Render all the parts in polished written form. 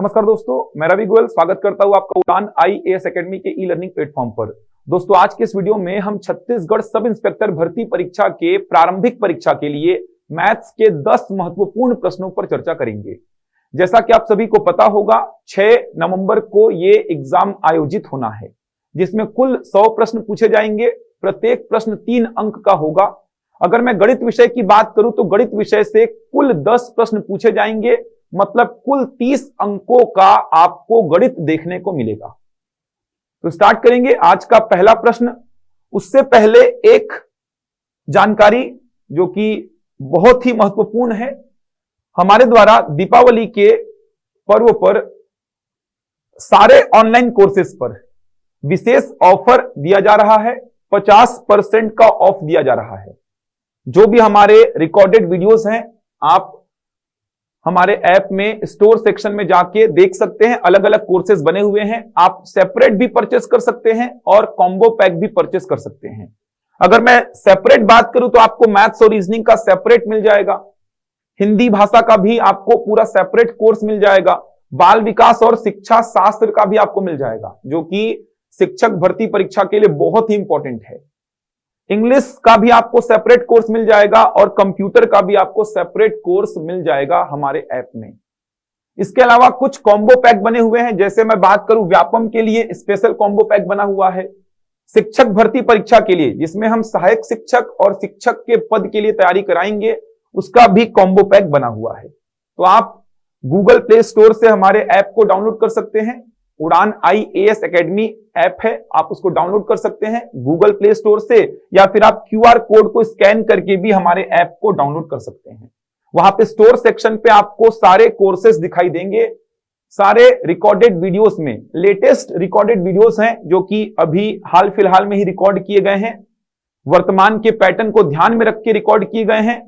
नमस्कार दोस्तों, मैं रवि गोयल स्वागत करता हूं आपका उड़ान IAS एकेडमी के ई लर्निंग प्लेटफॉर्म पर। दोस्तों, आज के इस वीडियो में हम छत्तीसगढ़ सब इंस्पेक्टर भर्ती परीक्षा के प्रारंभिक परीक्षा के लिए मैथ्स के 10 महत्वपूर्ण प्रश्नों पर चर्चा करेंगे। जैसा कि आप सभी को पता होगा, 6 नवंबर को ये एग्जाम आयोजित होना है, जिसमें कुल 100 प्रश्न पूछे जाएंगे। प्रत्येक प्रश्न 3 अंक का होगा। अगर मैं गणित विषय की बात करूं तो गणित विषय से कुल 10 प्रश्न पूछे जाएंगे, मतलब कुल 30 अंकों का आपको गणित देखने को मिलेगा। तो स्टार्ट करेंगे आज का पहला प्रश्न। उससे पहले एक जानकारी जो कि बहुत ही महत्वपूर्ण है, हमारे द्वारा दीपावली के पर्व पर सारे ऑनलाइन कोर्सेज पर विशेष ऑफर दिया जा रहा है। 50% का ऑफ दिया जा रहा है। जो भी हमारे रिकॉर्डेड वीडियोस हैं, आप हमारे ऐप में स्टोर सेक्शन में जाके देख सकते हैं। अलग अलग कोर्सेज बने हुए हैं, आप सेपरेट भी परचेस कर सकते हैं और कॉम्बो पैक भी परचेस कर सकते हैं। अगर मैं सेपरेट बात करूं तो आपको मैथ्स और रीजनिंग का सेपरेट मिल जाएगा, हिंदी भाषा का भी आपको पूरा सेपरेट कोर्स मिल जाएगा, बाल विकास और शिक्षा शास्त्र का भी आपको मिल जाएगा, जो कि शिक्षक भर्ती परीक्षा के लिए बहुत ही इंपॉर्टेंट है। इंग्लिश का भी आपको सेपरेट कोर्स मिल जाएगा और कंप्यूटर का भी आपको सेपरेट कोर्स मिल जाएगा हमारे ऐप में। इसके अलावा कुछ कॉम्बो पैक बने हुए हैं। जैसे मैं बात करूं, व्यापम के लिए स्पेशल कॉम्बो पैक बना हुआ है। शिक्षक भर्ती परीक्षा के लिए, जिसमें हम सहायक शिक्षक और शिक्षक के पद के लिए तैयारी कराएंगे, उसका भी कॉम्बो पैक बना हुआ है। तो आप गूगल प्ले स्टोर से हमारे ऐप को डाउनलोड कर सकते हैं। उड़ान IAS एकेडमी ऐप है, आप उसको डाउनलोड कर सकते हैं गूगल प्ले स्टोर से, या फिर आप QR कोड को स्कैन करके भी हमारे ऐप को डाउनलोड कर सकते हैं। वहां पे स्टोर सेक्शन पे आपको सारे कोर्सेज दिखाई देंगे। सारे रिकॉर्डेड वीडियोस में लेटेस्ट रिकॉर्डेड वीडियोस हैं, जो कि अभी हाल फिलहाल में ही रिकॉर्ड किए गए हैं। वर्तमान के पैटर्न को ध्यान में रख के रिकॉर्ड किए गए हैं।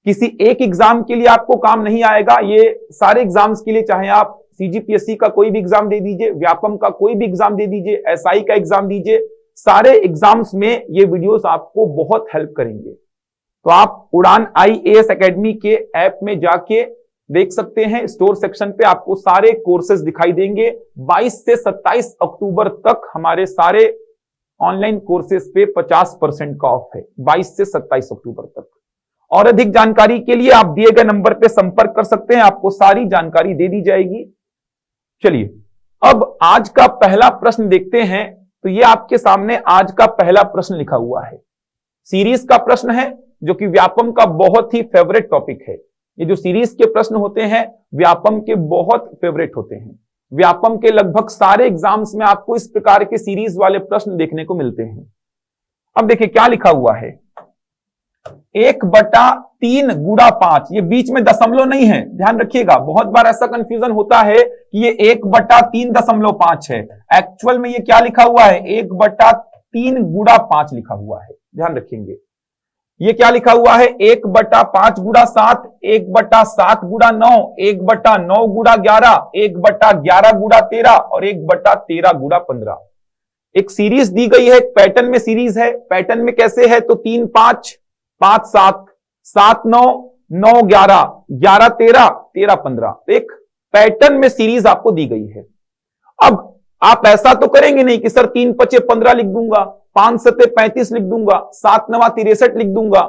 किसी एक एग्जाम के लिए आपको काम नहीं आएगा, ये सारे एग्जाम्स के लिए, चाहे आप CGPSC का कोई भी एग्जाम दे दीजिए, व्यापम का कोई भी एग्जाम दे दीजिए, SI का एग्जाम दीजिए, सारे एग्जाम्स में ये वीडियोस आपको बहुत हेल्प करेंगे। तो आप उड़ान IAS एकेडमी के ऐप में जाके देख सकते हैं। स्टोर सेक्शन पे आपको सारे कोर्सेज दिखाई देंगे। 22 से 27 अक्टूबर तक हमारे सारे ऑनलाइन कोर्सेज पे 50% का ऑफ है, 22 से 27 अक्टूबर तक। और अधिक जानकारी के लिए आप दिए गए नंबर पे संपर्क कर सकते हैं, आपको सारी जानकारी दे दी जाएगी। चलिए अब आज का पहला प्रश्न देखते हैं। तो ये आपके सामने आज का पहला प्रश्न लिखा हुआ है। सीरीज का प्रश्न है, जो कि व्यापम का बहुत ही फेवरेट टॉपिक है। ये जो सीरीज के प्रश्न होते हैं, व्यापम के बहुत फेवरेट होते हैं। व्यापम के लगभग सारे एग्जाम्स में आपको इस प्रकार के सीरीज वाले प्रश्न देखने को मिलते हैं। अब देखिए क्या लिखा हुआ है। 1/3 गुणा 5, ये बीच में दशमलव नहीं है, ध्यान रखिएगा। बहुत बार ऐसा कंफ्यूजन होता है कि ये 1/3.5 है। एक्चुअल में ये क्या लिखा हुआ है, 1/3 गुणा 5 लिखा हुआ है, ध्यान रखेंगे। ये क्या लिखा हुआ है, 1/5 गुणा 7, 1/7 गुणा 9, 1/9 गुणा 11, 1/11 गुणा 13 और 1/13 गुणा 15। एक सीरीज दी गई है, एक पैटर्न में सीरीज है। पैटर्न में कैसे है, तो 3 5 5 7 7 9 9 11 11 13 13 15, एक पैटर्न में सीरीज आपको दी गई है। अब आप ऐसा तो करेंगे नहीं कि सर 3 5 15 लिख दूंगा, 5 7 35 लिख दूंगा, 7 9 63 लिख दूंगा।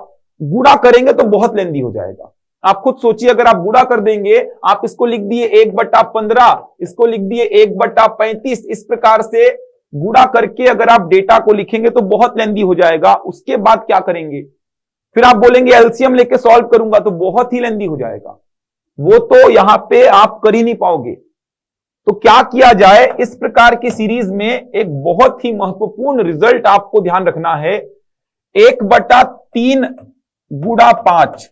गुणा करेंगे तो बहुत लेंदी हो जाएगा। आप खुद सोचिए, अगर आप गुणा कर देंगे, आप इसको लिख दिए 1/15, इसको लिख दिए 1/35, इस प्रकार से गुणा करके अगर आप डेटा को लिखेंगे तो बहुत लेंदी हो जाएगा। उसके बाद क्या करेंगे, फिर आप बोलेंगे एलसीएम लेके सॉल्व करूंगा, तो बहुत ही लेंदी हो जाएगा। वो तो यहां पे आप कर ही नहीं पाओगे। तो क्या किया जाए, इस प्रकार की सीरीज में एक बहुत ही महत्वपूर्ण रिजल्ट आपको ध्यान रखना है। 1/3 गुणा 5,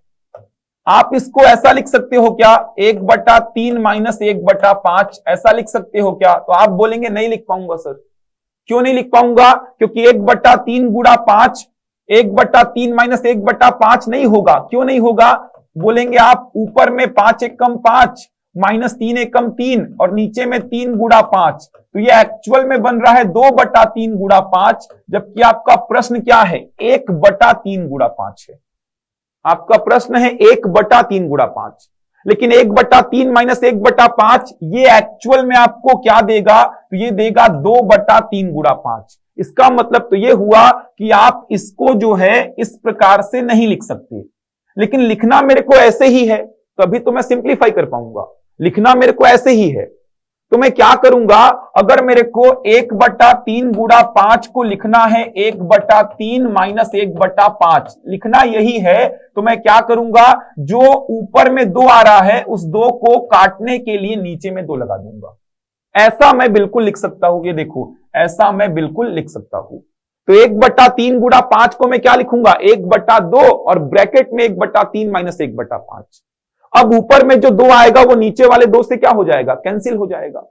आप इसको ऐसा लिख सकते हो क्या, 1/3 माइनस 1/5, ऐसा लिख सकते हो क्या? तो आप बोलेंगे नहीं लिख पाऊंगा सर। क्यों नहीं लिख पाऊंगा, क्योंकि 1/3 गुणा 5 1/3 माइनस 1/5 नहीं होगा। क्यों नहीं होगा, बोलेंगे आप, ऊपर में 5 एकम 5 माइनस 3 एकम 3 और नीचे में 3 गुणा 5, तो ये एक्चुअल में बन रहा है 2/3 गुणा 5, जबकि आपका प्रश्न क्या है, 1/3 गुणा 5 है। आपका प्रश्न है 1/3 गुणा 5। लेकिन 1/3 माइनस 1/5 ये एक्चुअल में आपको क्या देगा, तो ये देगा 2/3 गुणा 5। इसका मतलब तो ये हुआ कि आप इसको जो है इस प्रकार से नहीं लिख सकते, लेकिन लिखना मेरे को ऐसे ही है, तभी तो मैं सिंप्लीफाई कर पाऊंगा। लिखना मेरे को ऐसे ही है, तो मैं क्या करूंगा, अगर मेरे को 1/3 गुणा 5 को लिखना है 1/3 माइनस 1/5 लिखना यही है, तो मैं क्या करूंगा, जो ऊपर में 2 आ रहा है उस 2 को काटने के लिए नीचे में 2 लगा दूंगा। ऐसा मैं बिल्कुल लिख सकता हूं, ये देखो ऐसा मैं बिल्कुल लिख सकता हूं। तो 1/3 गुणा 5 को मैं क्या लिखूंगा, 1/2 और ब्रैकेट में 1/3 माइनस 1/5। अब ऊपर में जो 2 आएगा वो नीचे वाले 2 से क्या हो जाएगा, कैंसिल हो जाएगा।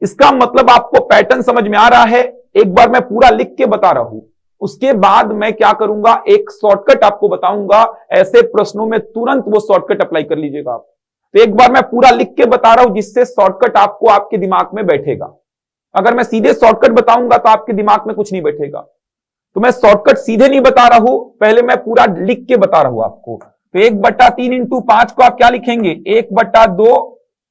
इसका मतलब आपको पैटर्न समझ में आ रहा है। एक बार मैं पूरा लिख के बता रहा हूं, उसके बाद मैं क्या करूंगा, एक शॉर्टकट आपको बताऊंगा। ऐसे प्रश्नों में तुरंत वो शॉर्टकट अप्लाई कर लीजिएगा आप। तो एक बार मैं पूरा लिख के बता रहा हूं, जिससे शॉर्टकट आपको आपके दिमाग में बैठेगा। अगर मैं सीधे शॉर्टकट बताऊंगा तो आपके दिमाग में कुछ नहीं बैठेगा। तो मैं शॉर्टकट सीधे नहीं बता रहा हूं, पहले मैं पूरा लिख के बता रहा हूं आपको। तो 1/3 इंटू 5 को आप क्या लिखेंगे, 1/2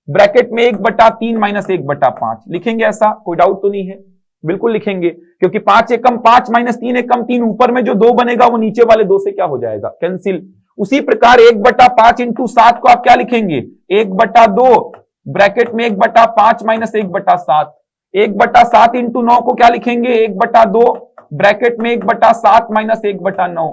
ब्रैकेट में 1/3 माइनस 1/5 लिखेंगे। ऐसा कोई डाउट तो नहीं है, बिल्कुल लिखेंगे, क्योंकि 5 एकम 5 माइनस 3 एकम 3, ऊपर में जो 2 बनेगा वो नीचे वाले 2 से क्या हो जाएगा, कैंसिल। उसी प्रकार 1/5 इंटू 7 को आप क्या लिखेंगे, 1/2 ब्रैकेट में 1/5 माइनस 1/7। 1/7 इंटू 9 को क्या लिखेंगे, 1/2 ब्रैकेट में 1/7 माइनस 1/9।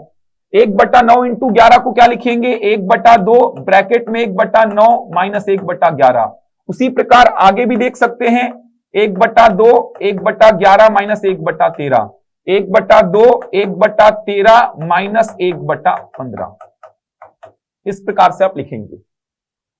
1/9 इंटू 11 को क्या लिखेंगे, 1/2 ब्रैकेट में 1/9 माइनस 1/11। उसी प्रकार आगे भी देख सकते हैं, 1/2 1/11 माइनस 1/13, 1/2 1/13 माइनस 1/15। इस प्रकार से आप लिखेंगे।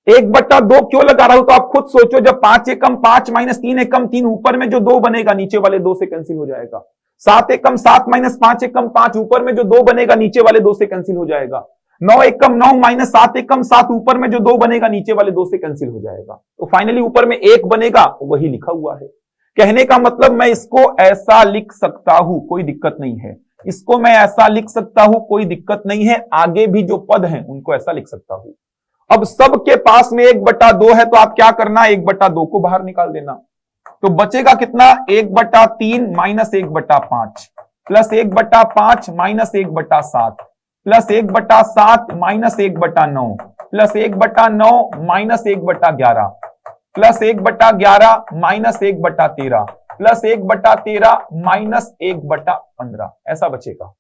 1/2 क्यों लगा रहा हूं, तो आप खुद सोचो, जब 5 एकम 5 माइनस 3 एकम 3, ऊपर में जो 2 बनेगा नीचे वाले 2 से कैंसिल हो जाएगा। 7 एकम 7 माइनस 5 एकम 5, ऊपर में जो 2 बनेगा नीचे वाले 2 से कैंसिल हो जाएगा। 9 एकम 9 माइनस 7 एकम 7, ऊपर में जो 2 बनेगा नीचे वाले 2 से कैंसिल हो जाएगा। तो फाइनली ऊपर में 1 बनेगा, वही लिखा हुआ है। कहने का मतलब मैं इसको ऐसा लिख सकता हूं, कोई दिक्कत नहीं है। इसको मैं ऐसा लिख सकता हूं, कोई दिक्कत नहीं है। आगे भी जो पद हैं उनको ऐसा लिख सकता हूं। अब सबके पास में 1/2 है, तो आप क्या करना, 1/2 को बाहर निकाल देना। तो बचेगा कितना, 1/3 minus 1/5 plus 1/5 minus 1/7 plus 1/7 minus 1/9 plus 1/9 minus 1/11 plus 1/11 minus 1/13 plus 1/13 minus 1/15। ऐसा बचेगा।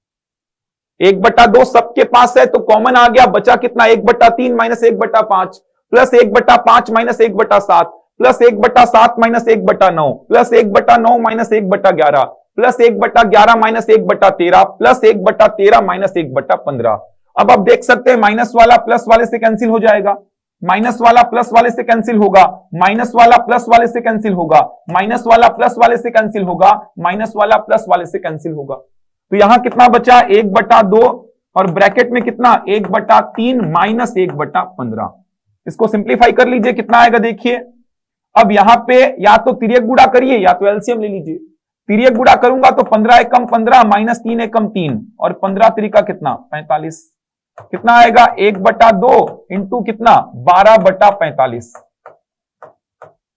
1/2 सबके पास है तो कॉमन आ गया, बचा कितना, 1/3 minus 1/5 plus 1/5 minus 1/7 plus 1/7 minus 1/9 plus 1/9 minus 1/11 plus 1/11 minus 1/13 plus 1/13 minus 1/15। अब आप देख सकते हैं माइनस वाला प्लस वाले से कैंसिल हो जाएगा, माइनस वाला प्लस वाले से कैंसिल होगा, माइनस वाला प्लस वाले से कैंसिल होगा, माइनस वाला प्लस वाले से कैंसिल होगा, माइनस वाला प्लस वाले से कैंसिल होगा। तो यहां कितना बचा, 1/2 और ब्रैकेट में कितना, 1/3 माइनस 1/15। इसको सिंप्लीफाई कर लीजिए, कितना आएगा देखिए। अब यहां पे या तो तिर्यक गुणा करिए या तो एलसीएम ले लीजिए। तिर्यक गुणा करूंगा तो 15 एकम 15 माइनस 3 एकम 3 और 15 त्रिका कितना, 45। कितना आएगा, 1/2 इंटू कितना, 12/45।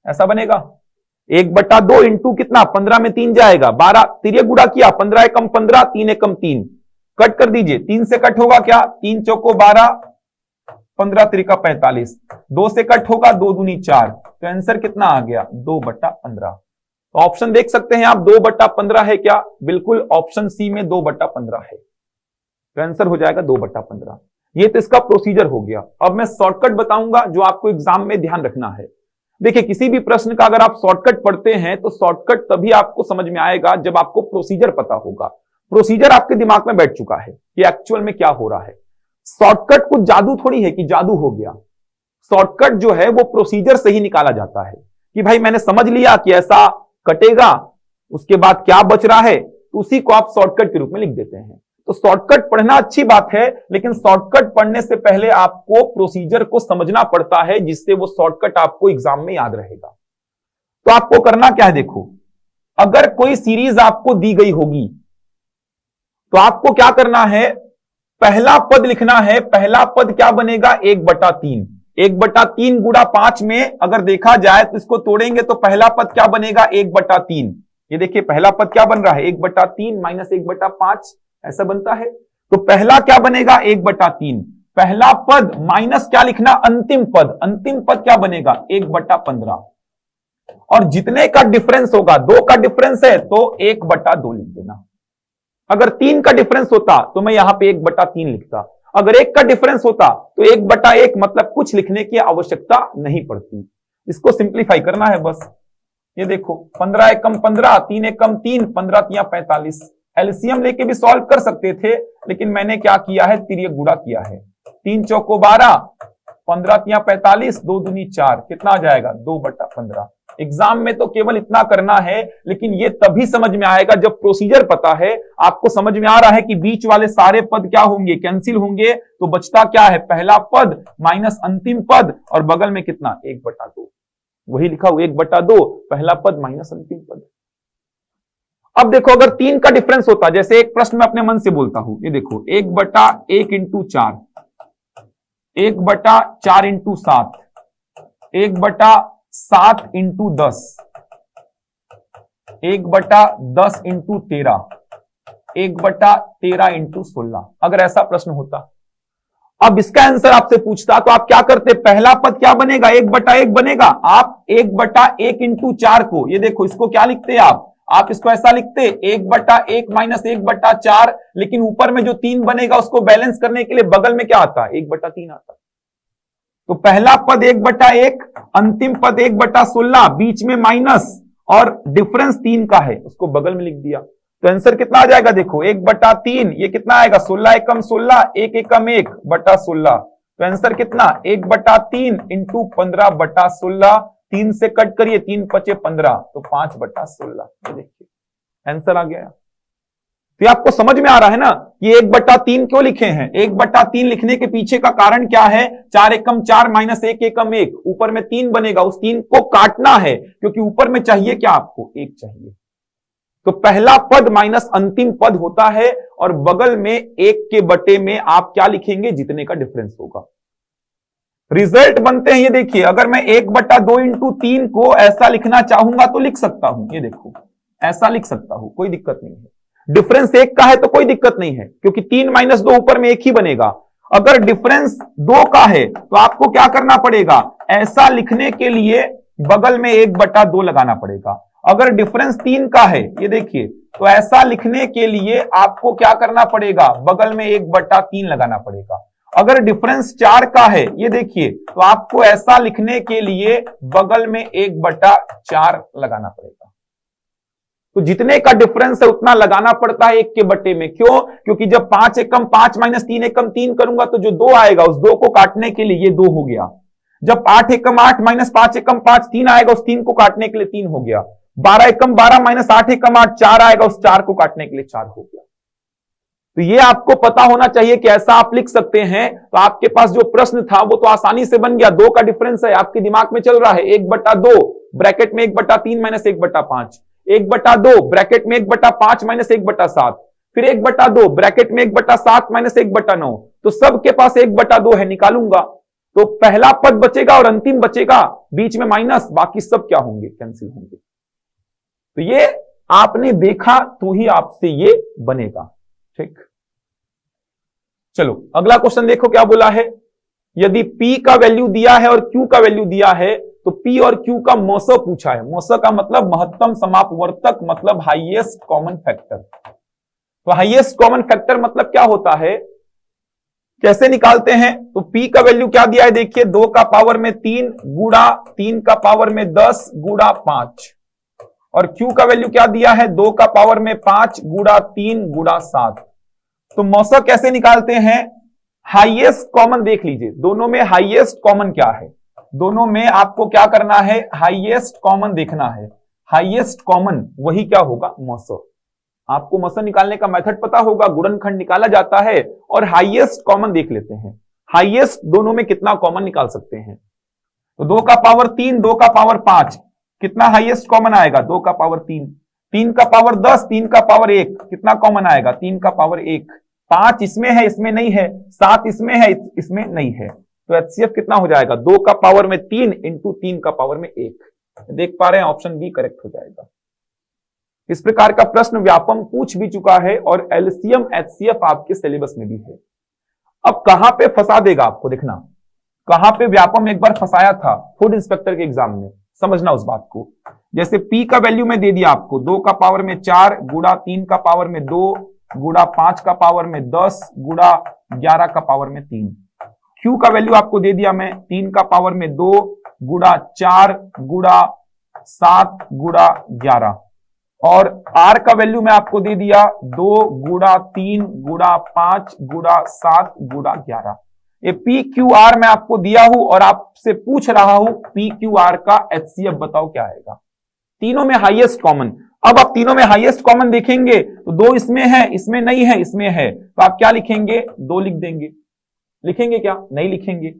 ऐसा बनेगा। 1/2 इंटू कितना, 15 में 3 जाएगा, 12 तिर्यक गुणा किया, 15 एकम 15 3 एकम 3 कट कर दीजिए, 3 से कट होगा क्या, 3 चौको 12 15 त्रिका 45, 2 से कट होगा 2 दूनी 4, तो आंसर कितना आ गया, 2/15। तो ऑप्शन देख सकते हैं आप, 2/15 है क्या, बिल्कुल ऑप्शन सी में 2/15 है। तो आंसर हो जाएगा 2/15। ये तो इसका प्रोसीजर हो गया। अब मैं शॉर्टकट बताऊंगा जो आपको एग्जाम में ध्यान रखना है। देखिए, किसी भी प्रश्न का अगर आप शॉर्टकट पढ़ते हैं तो शॉर्टकट तभी आपको समझ में आएगा जब आपको प्रोसीजर पता होगा। प्रोसीजर आपके दिमाग में बैठ चुका है कि एक्चुअल में क्या हो रहा है। शॉर्टकट कुछ जादू थोड़ी है कि जादू हो गया। शॉर्टकट जो है वो प्रोसीजर से ही निकाला जाता है कि भाई मैंने समझ लिया कि ऐसा कटेगा, उसके बाद क्या बच रहा है, तो उसी को आप शॉर्टकट के रूप में लिख देते हैं। तो शॉर्टकट पढ़ना अच्छी बात है, लेकिन शॉर्टकट पढ़ने से पहले आपको प्रोसीजर को समझना पड़ता है, जिससे वो शॉर्टकट आपको एग्जाम में याद रहेगा। तो आपको करना क्या है, देखो, अगर कोई सीरीज आपको दी गई होगी तो आपको क्या करना है, पहला पद लिखना है। पहला पद क्या बनेगा, 1/3। 1/3 गुणा 5 में अगर देखा जाए तो इसको तोड़ेंगे तो पहला पद क्या बनेगा 1/3। ये देखिए पहला पद क्या बन रहा है 1/3 माइनस 1/5 ऐसा बनता है। तो पहला क्या बनेगा 1/3, पहला पद माइनस क्या लिखना अंतिम पद क्या बनेगा 1/15। और जितने का डिफरेंस होगा 2 का डिफरेंस है तो 1/2 लिख देना। अगर 3 का डिफरेंस होता तो मैं यहां पे 1/3 लिखता, अगर 1 का डिफरेंस होता तो 1/1 मतलब कुछ लिखने की आवश्यकता नहीं पड़ती। इसको सिंप्लीफाई करना है बस। ये देखो 15 एकम 15, 3 एकम 3, 15 तिया 45। एलसीएम लेके भी सॉल्व कर सकते थे, लेकिन मैंने क्या किया है तिर्यक गुणा किया है। 3 चौको 12, 15 तिया 45, 2 दूनी 4, कितना आ जाएगा 2/15। एग्जाम में तो केवल इतना करना है, लेकिन ये तभी समझ में आएगा जब प्रोसीजर पता है। आपको समझ में आ रहा है कि बीच वाले सारे पद क्या होंगे कैंसिल होंगे, तो बचता क्या है पहला पद माइनस अंतिम पद और बगल में कितना 1/2। वही लिखा हुआ 1/2, पहला पद माइनस अंतिम पद। अब देखो अगर 3 का डिफरेंस होता, जैसे एक प्रश्न में अपने मन से बोलता हूं, ये देखो 1/1 into 4, 1/4 into 7, 1/7 into 10, 1/10 into 13, 1/13 into 16। अगर ऐसा प्रश्न होता, अब इसका आंसर आपसे पूछता तो आप क्या करते, पहला पद क्या बनेगा 1/1 बनेगा। आप 1/1 इंटू 4 को, ये देखो इसको क्या लिखते आप इसको ऐसा लिखते 1/1 माइनस 1/4, लेकिन ऊपर में जो 3 बनेगा उसको बैलेंस करने के लिए बगल में क्या आता 1/3 आता। तो पहला पद 1/1, अंतिम पद 1/16, बीच में माइनस और डिफरेंस 3 का है, उसको बगल में लिख दिया। तो आंसर कितना आ जाएगा देखो 1/3, ये कितना आएगा 16 एकम 16, 1 एकम 1/16। तो आंसर कितना 1/3 इंटू 15/16, 3 से कट करिए 3 पचे 15, तो 5/16। ये देखिए आंसर आ गया। तो ये आपको समझ में आ रहा है ना कि 1/3 क्यों लिखे हैं। 1/3 लिखने के पीछे का कारण क्या है, 4 एकम 4 माइनस 1 एकम 1, ऊपर में 3 बनेगा, उस 3 को काटना है क्योंकि ऊपर में चाहिए क्या आपको 1 चाहिए। तो पहला पद माइनस अंतिम पद होता है और बगल में 1 के बटे में आप क्या लिखेंगे जितने का डिफरेंस होगा। रिजल्ट बनते हैं, ये देखिए अगर मैं 1/2 इंटू 3 को ऐसा लिखना चाहूंगा तो लिख सकता हूं, ये देखो ऐसा लिख सकता हूं, कोई दिक्कत नहीं है। डिफरेंस 1 का है तो कोई दिक्कत नहीं है क्योंकि 3 माइनस 2 ऊपर में 1 ही बनेगा। अगर डिफरेंस 2 का है तो आपको क्या करना पड़ेगा, ऐसा लिखने के लिए बगल में 1/2 लगाना पड़ेगा। अगर डिफरेंस 3 का है, ये देखिए, तो ऐसा लिखने के लिए आपको क्या करना पड़ेगा, बगल में 1/3 लगाना पड़ेगा। अगर डिफरेंस 4 का है, ये देखिए, तो आपको ऐसा लिखने के लिए बगल में 1/4 लगाना पड़ेगा। तो जितने का डिफरेंस है उतना लगाना पड़ता है 1 के बटे में। क्यों, क्योंकि जब 5 एकम 5 माइनस 3 एकम 3 करूंगा तो जो 2 आएगा उस 2 को काटने के लिए ये 2 हो गया। जब 8 एकम 8 माइनस 5 एकम 5 3 आएगा उस 3 को काटने के लिए 3 हो गया। 12 एकम 12 माइनस 8 एकम 8 4 आएगा, उस 4 को काटने के लिए 4 हो गया। तो ये आपको पता होना चाहिए कि ऐसा आप लिख सकते हैं। तो आपके पास जो प्रश्न था वो तो आसानी से बन गया। 2 का डिफरेंस है, आपके दिमाग में चल रहा है 1/2 ब्रैकेट में 1/3 माइनस 1/5, 1/2 ब्रैकेट में 1/5 माइनस 1/7, फिर 1/2 ब्रैकेट में 1/7 माइनस 1/9। तो सबके पास 1/2 है, निकालूंगा तो पहला पद बचेगा और अंतिम बचेगा, बीच में माइनस, बाकी सब क्या होंगे कैंसिल होंगे। तो ये आपने देखा तो ही आपसे ये बनेगा। ठीक, चलो अगला क्वेश्चन देखो क्या बोला है। यदि P का वैल्यू दिया है और Q का वैल्यू दिया है तो P और Q का मौसा पूछा है। मौसा का मतलब महत्तम समापवर्तक, मतलब हाईएस्ट कॉमन फैक्टर। तो हाईएस्ट कॉमन फैक्टर मतलब क्या होता है, कैसे निकालते हैं। तो P का वैल्यू क्या दिया है देखिए, 2 का पावर में 3 गुणा 3 का पावर में 10 गुणा 5, और Q का वैल्यू क्या दिया है 2 का पावर में 5 गुणा 3 गुणा 7। तो मौसा कैसे निकालते हैं, हाईएस्ट कॉमन देख लीजिए, दोनों में हाईएस्ट कॉमन क्या है, दोनों में आपको क्या करना है हाईएस्ट कॉमन देखना है। हाईएस्ट कॉमन वही क्या होगा मौसा। आपको मौसा निकालने का मेथड पता होगा, गुणनखंड निकाला जाता है और हाईएस्ट कॉमन देख लेते हैं। हाईएस्ट दोनों में कितना कॉमन निकाल सकते हैं। तो 2 का पावर 3 2 का पावर 5, कितना हाईएस्ट कॉमन आएगा 2 का पावर 3, 3 का पावर 10 3 का पावर 1, कितना कॉमन आएगा 3 का पावर 1, 5 इसमें है इसमें नहीं है, 7 इसमें है इसमें नहीं है, तो HCF कितना हो जाएगा, 2 का पावर में 3 इंटू 3 का पावर में 1। देख पा रहे हैं, ऑप्शन बी करेक्ट हो जाएगा। इस प्रकार का प्रश्न व्यापम पूछ भी चुका है और LCM HCF आपके सिलेबस में भी है। अब कहां पे फंसा देगा आपको, देखना कहां पे व्यापम एक बार फंसाया था फूड इंस्पेक्टर के एग्जाम में, समझना उस बात को। जैसे P का वैल्यू में दे दिया आपको 2 का पावर में 4 गुड़ा 3 का पावर में 2 गुड़ा 5 का पावर में 10 गुड़ा 11 का पावर में 3। Q का वैल्यू आपको दे दिया मैं 3 का पावर में 2 गुड़ा 4 गुड़ा 7 गुड़ा 11 और R का वैल्यू मैं आपको दे दिया 2 गुड़ा 3 गुड़ा 5 गुड़ा 7 गुड़ा 11। ये PQR मैं आपको दिया हूं और आपसे पूछ रहा हूं PQR का HCF बताओ क्या आएगा। तीनों में हाईएस्ट कॉमन। अब आप तीनों में हाईएस्ट कॉमन देखेंगे तो 2 इसमें है, इसमें नहीं है, इसमें है, तो आप क्या लिखेंगे, 2 लिख देंगे। लिखेंगे क्या, नहीं लिखेंगे।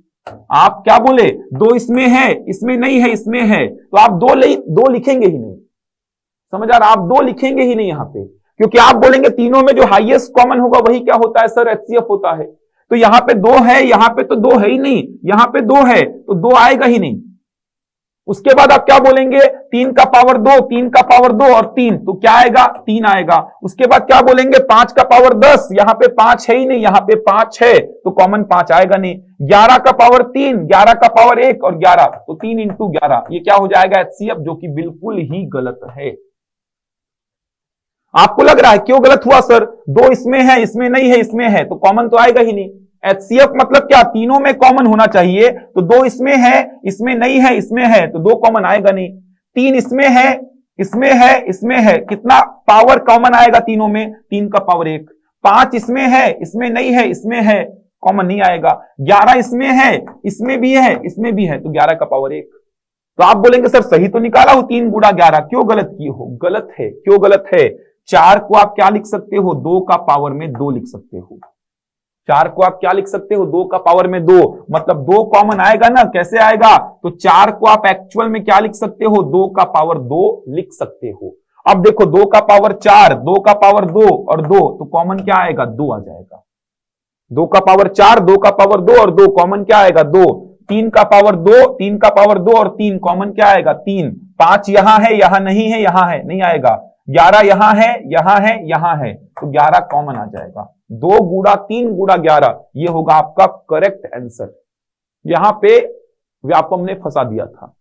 आप क्या बोले, 2 इसमें है, इसमें नहीं है, इसमें है, तो आप 2 लिखेंगे ही नहीं। समझ आ रहा, आप 2 लिखेंगे ही नहीं यहां पे, क्योंकि आप बोलेंगे तीनों में जो हाईएस्ट कॉमन होगा वही क्या होता है सर, HCF होता है। तो यहां पे 2 है, यहां पे तो 2 है ही नहीं, यहां पे 2 है तो 2 आएगा ही नहीं। उसके बाद आप क्या बोलेंगे, 3 का पावर 2, 3 का पावर 2 और 3, तो क्या आएगा, 3 आएगा। उसके बाद क्या बोलेंगे, 5 का पावर 10, यहां पे 5 है ही नहीं, यहां पे 5 है तो कॉमन 5 आएगा नहीं। 11 का पावर 3, 11 का पावर 1 और 11, तो 3 इंटू 11, ये क्या हो जाएगा, HCF, जो कि बिल्कुल ही गलत है। आपको लग रहा है क्यों गलत हुआ सर, 2 इसमें है, इसमें नहीं है, इसमें है, तो कॉमन तो आएगा ही नहीं। HCF मतलब क्या, तीनों में कॉमन होना चाहिए, तो 2 इसमें है, इसमें नहीं है, इसमें है, तो 2 कॉमन आएगा नहीं। 3 इसमें है, इसमें है, इसमें है, कितना पावर कॉमन आएगा तीनों में, 3 का पावर 1। 5 इसमें है, इसमें नहीं है, इसमें है, कॉमन नहीं आएगा। 11 इसमें है, इसमें भी है, इसमें भी है, तो 11 का पावर 1। तो आप बोलेंगे सर सही तो निकाला हो 3 गुणा 11, क्यों गलत किए हो, गलत है। क्यों गलत है, 4 को आप क्या लिख सकते हो, 2 का पावर में 2 लिख सकते हो। 4 को आप क्या लिख सकते हो, 2 का पावर में 2, मतलब 2 कॉमन आएगा ना, कैसे आएगा, तो 4 को आप एक्चुअल में क्या लिख सकते हो, 2 का पावर 2 लिख सकते हो। अब देखो 2 का पावर 4, 2 का पावर 2 और 2, तो कॉमन क्या आएगा, 2 आ जाएगा। 2 का पावर 4, 2 का पावर 2 और 2, कॉमन क्या आएगा, 2। 3 का पावर 2, 3 का पावर 2 और 3, कॉमन क्या आएगा, 3। 5 यहां है, यहां नहीं है, यहां है, नहीं आएगा। 11 यहां है, यहां है, यहां है, तो 11 कॉमन आ जाएगा। 2 गुड़ा 3 गुड़ा 11, ये होगा आपका करेक्ट आंसर। यहां पे व्यापम ने फंसा दिया था।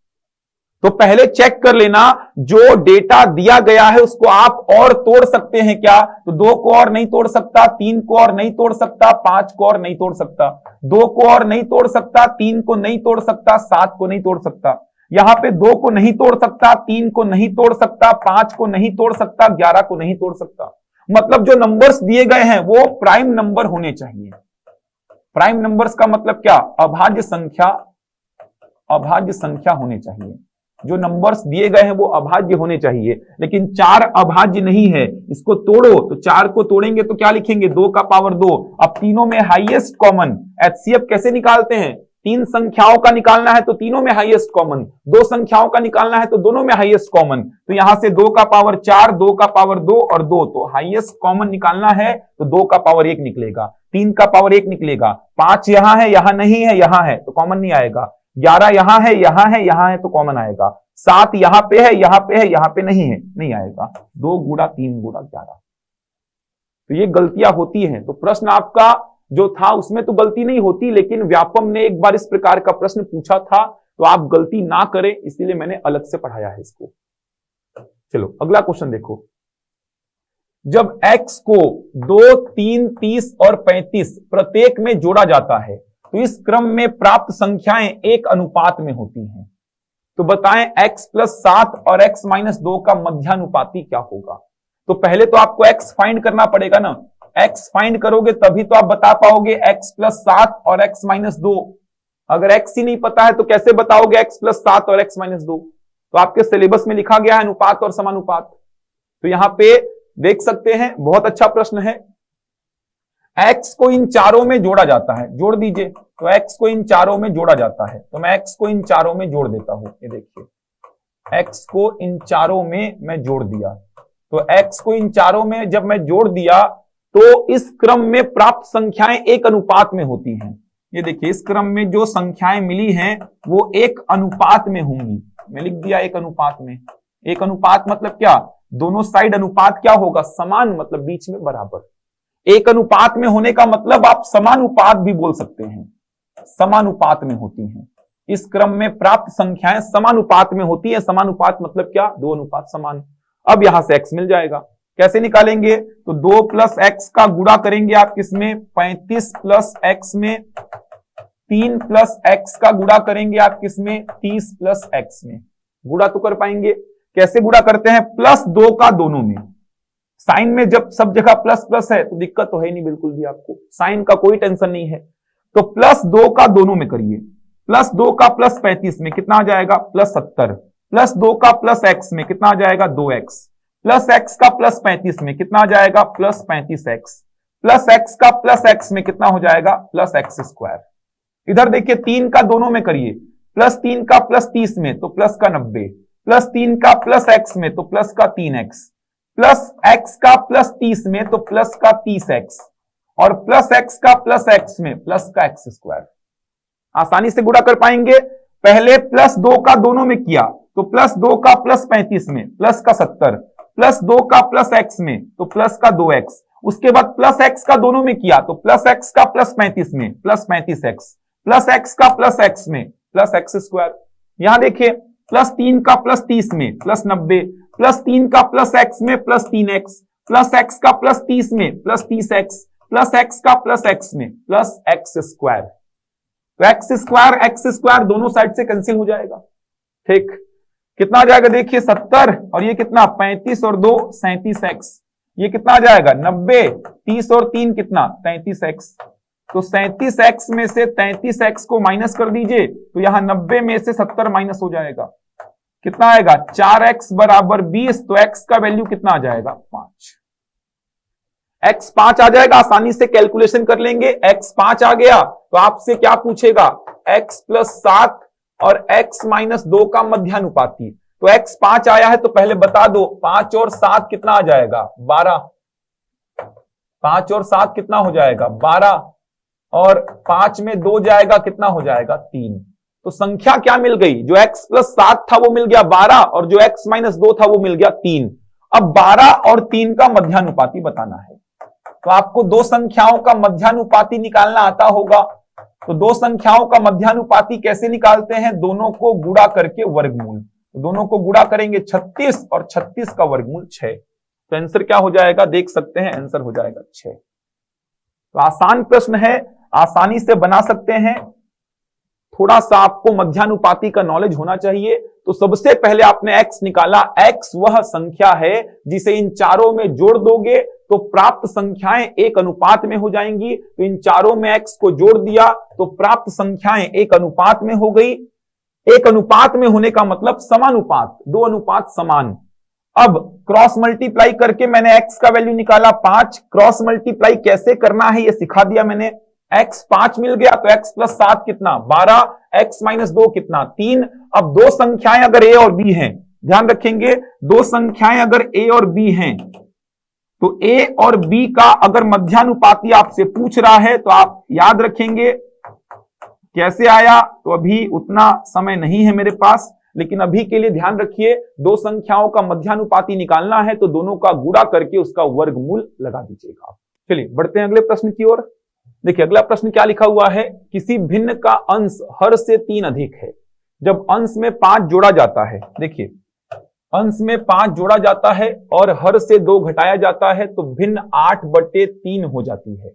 तो पहले चेक कर लेना, जो डेटा दिया गया है उसको आप और तोड़ सकते हैं क्या, तो 2 को और नहीं तोड़ सकता, 3 को और नहीं तोड़ सकता, 5 को और नहीं तोड़ सकता, 2 को और नहीं तोड़ सकता, 3 को नहीं तोड़ सकता, 7 को नहीं तोड़ सकता। यहां पे 2 को नहीं तोड़ सकता, 3 को नहीं तोड़ सकता, 5 को नहीं तोड़ सकता, 11 को नहीं तोड़ सकता। मतलब जो नंबर्स दिए गए हैं वो प्राइम नंबर होने चाहिए। प्राइम नंबर्स का मतलब क्या, अभाज्य संख्या, अभाज्य संख्या होने चाहिए। जो नंबर्स दिए गए हैं वो अभाज्य होने चाहिए, लेकिन 4 अभाज्य नहीं है, इसको तोड़ो, तो 4 को तोड़ेंगे तो क्या लिखेंगे, 2 का पावर 2। अब तीनों में हाईएस्ट कॉमन, HCF कैसे निकालते हैं, 3 संख्याओं का निकालना है तो तीनों में हाईएस्ट कॉमन, 2 संख्याओं का निकालना है तो दोनों में हाईएस्ट कॉमन। तो यहां से 2 का पावर 4, 2 का पावर 2 और 2, तो हाईएस्ट कॉमन निकालना है तो 2 का पावर 1 निकलेगा, 3 का पावर 1 निकलेगा, 5 यहां है, यहां नहीं है, यहां है, तो कॉमन नहीं आएगा। 11 यहां है, यहां है, यहां है, तो कॉमन आएगा। 7 यहां पे है, यहां पे है, यहां पे नहीं है, नहीं आएगा। 2 गुड़ा 3 गुड़ा 11। तो ये गलतियां होती हैं। तो प्रश्न आपका जो था उसमें तो गलती नहीं होती, लेकिन व्यापम ने एक बार इस प्रकार का प्रश्न पूछा था, तो आप गलती ना करें, इसीलिए मैंने अलग से पढ़ाया है इसको। चलो अगला क्वेश्चन देखो। जब x को 2, 3, 30 और 35 प्रत्येक में जोड़ा जाता है तो इस क्रम में प्राप्त संख्याएं एक अनुपात में होती हैं, तो बताएं x + 7 और x - 2 का मध्यानुपाती क्या होगा। तो पहले तो आपको x फाइंड करना पड़ेगा ना, x फाइंड करोगे तभी तो आप बता पाओगे x + 7 और x - 2। अगर x ही नहीं पता है तो कैसे बताओगे x + 7 और x - 2। तो आपके सिलेबस में लिखा गया है अनुपात और समानुपात। तो यहां पे देख सकते हैं, बहुत अच्छा प्रश्न है। x को इन चारों में जोड़ा जाता है, जोड़ दीजिए। तो x को इन चारों में जोड़ा जाता है, तो मैं x को इन चारों में जोड़ देता हूं। ये देखिए, x को इन चारों में मैं जोड़ दिया। तो x को इन चारों में जब मैं जोड़ दिया तो इस क्रम में प्राप्त संख्याएं एक अनुपात में होती हैं। ये देखिए इस क्रम में जो संख्याएं मिली हैं वो एक अनुपात में होंगी। मैं लिख दिया एक अनुपात में। एक अनुपात मतलब क्या, दोनों साइड अनुपात क्या होगा, समान, मतलब बीच में बराबर। एक अनुपात में होने का मतलब आप समानुपात भी बोल सकते हैं, समानुपात में होती हैं। इस क्रम में प्राप्त संख्याएं समानुपात में होती है। समानुपात मतलब क्या, दो अनुपात समान। अब यहां से x मिल जाएगा, कैसे निकालेंगे, तो 2 प्लस एक्स का गुणा करेंगे आप किसमें, 35 प्लस एक्स में, 3 प्लस एक्स का गुणा करेंगे आप किसमें, 30 प्लस एक्स में। गुणा तो कर पाएंगे, कैसे गुणा करते हैं, +2 का दोनों में। साइन में जब सब जगह प्लस प्लस है तो दिक्कत तो है नहीं बिल्कुल भी, आपको साइन का कोई टेंशन नहीं है। तो +2 का दोनों में करिए, +2 का प्लस 35 में कितना आ जाएगा, +70, +2 का प्लस एक्स में कितना आ जाएगा, 2x, प्लस एक्स का प्लस 35 में कितना आ जाएगा, +35x, प्लस एक्स का प्लस एक्स में कितना हो जाएगा, +x²। इधर देखिए 3 का दोनों में करिए, +3 का प्लस 30 में तो प्लस का 90, +3 का प्लस एक्स में तो प्लस का 3x, प्लस एक्स का प्लस 30 में तो प्लस का 30x, और प्लस एक्स का प्लस एक्स में प्लस का x²। आसानी से गुणा कर पाएंगे। पहले +2 का दोनों में किया तो +2 का प्लस 35 में प्लस का 70, +2 का प्लस एक्स में तो प्लस का 2x, उसके बाद प्लस एक्स का दोनों में किया तो प्लस एक्स का प्लस 35 में प्लस 35x, प्लस एक्स का प्लस एक्स में प्लस x²। यहां देखिए +3 का प्लस 30 में प्लस 90, +3 का प्लस एक्स में प्लस 3x, प्लस एक्स का प्लस 30 में प्लस 30x, प्लस एक्स का प्लस एक्स में प्लस x²। तो x² दोनों साइड से कैंसिल हो जाएगा। ठीक, कितना आ जाएगा देखिए 70, और ये कितना 35 और 2 37x, ये कितना आ जाएगा 90, 30 और 3 कितना 33x। तो 37x में से 33x को माइनस कर दीजिए तो यहां 90 में से 70 माइनस हो जाएगा, कितना आएगा 4x बराबर 20। तो x का वैल्यू कितना आ जाएगा 5, x 5 आ जाएगा। आसानी से कैलकुलेशन कर लेंगे, x 5 आ गया तो आपसे क्या पूछेगा, x + 7 और x - 2 का मध्यानुपाती। तो x 5 आया है तो पहले बता दो 5 और 7 कितना आ जाएगा 12, 5 और 7 कितना हो जाएगा 12, और 5 में 2 जाएगा कितना हो जाएगा 3। तो संख्या क्या मिल गई, जो x + 7 था वो मिल गया 12, और जो x - 2 था वो मिल गया 3। अब 12 और 3 का मध्यानुपाती बताना है। तो आपको दो संख्याओं का मध्यानुपाती निकालना आता होगा। तो दो संख्याओं का मध्यानुपाती कैसे निकालते हैं, दोनों को गुणा करके वर्गमूल। तो दोनों को गुणा करेंगे 36 और 36 का वर्गमूल 6। तो आंसर क्या हो जाएगा, देख सकते हैं, आंसर हो जाएगा 6। तो आसान प्रश्न है, आसानी से बना सकते हैं। थोड़ा सा आपको मध्यानुपाती का नॉलेज होना चाहिए। तो सबसे पहले आपने x निकाला, x वह संख्या है जिसे इन चारों में जोड़ दोगे तो प्राप्त संख्याएं एक अनुपात में हो जाएंगी। तो इन चारों में x को जोड़ दिया तो प्राप्त संख्याएं एक अनुपात में हो गई। एक अनुपात में होने का मतलब समानुपात, दो अनुपात समान। अब क्रॉस मल्टीप्लाई करके मैंने x का वैल्यू निकाला 5। क्रॉस मल्टीप्लाई कैसे करना है ये सिखा दिया मैंने। x 5 मिल गया तो x + 7 कितना 12, x - 2 कितना 3। अब दो संख्याएं अगर a और b हैं, ध्यान रखेंगे, दो संख्याएं अगर a और b हैं तो a और b का अगर मध्यानुपाती आपसे पूछ रहा है तो आप याद रखेंगे कैसे आया। तो अभी उतना समय नहीं है मेरे पास, लेकिन अभी के लिए ध्यान रखिए, दो संख्याओं का मध्यानुपाती निकालना है तो दोनों का गुणा करके उसका वर्गमूल लगा दीजिएगा। चलिए बढ़ते हैं अगले प्रश्न की ओर। देखिए अगला प्रश्न क्या लिखा हुआ है, किसी भिन्न का अंश हर से 3 अधिक है। जब अंश में 5 जोड़ा जाता है, देखिए अंश में 5 जोड़ा जाता है और हर से 2 घटाया जाता है तो भिन्न 8/3 हो जाती है।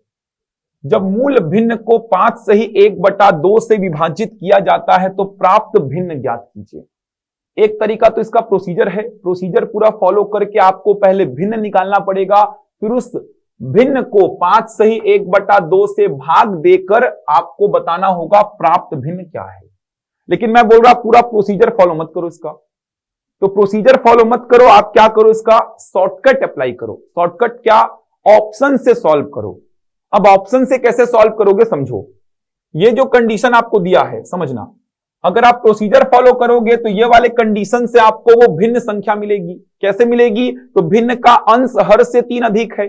जब मूल भिन्न को 5 सही 1/2 से विभाजित किया जाता है तो प्राप्त भिन्न ज्ञात कीजिए। एक तरीका तो इसका प्रोसीजर है, प्रोसीजर पूरा फॉलो करके आपको पहले भिन्न निकालना पड़ेगा, फिर उस भिन्न को 5 सही 1/2 से भाग देकर आपको बताना होगा प्राप्त भिन्न क्या है। लेकिन मैं बोल रहा पूरा प्रोसीजर फॉलो मत करो इसका। तो प्रोसीजर फॉलो मत करो, आप क्या करो, इसका शॉर्टकट अप्लाई करो। शॉर्टकट क्या, ऑप्शन से सॉल्व करो। अब ऑप्शन से कैसे सॉल्व करोगे समझो। ये जो कंडीशन आपको दिया है समझना, अगर आप प्रोसीजर फॉलो करोगे तो ये वाले कंडीशन से आपको वो भिन्न संख्या मिलेगी। कैसे मिलेगी, तो भिन्न का अंश हर से 3 अधिक है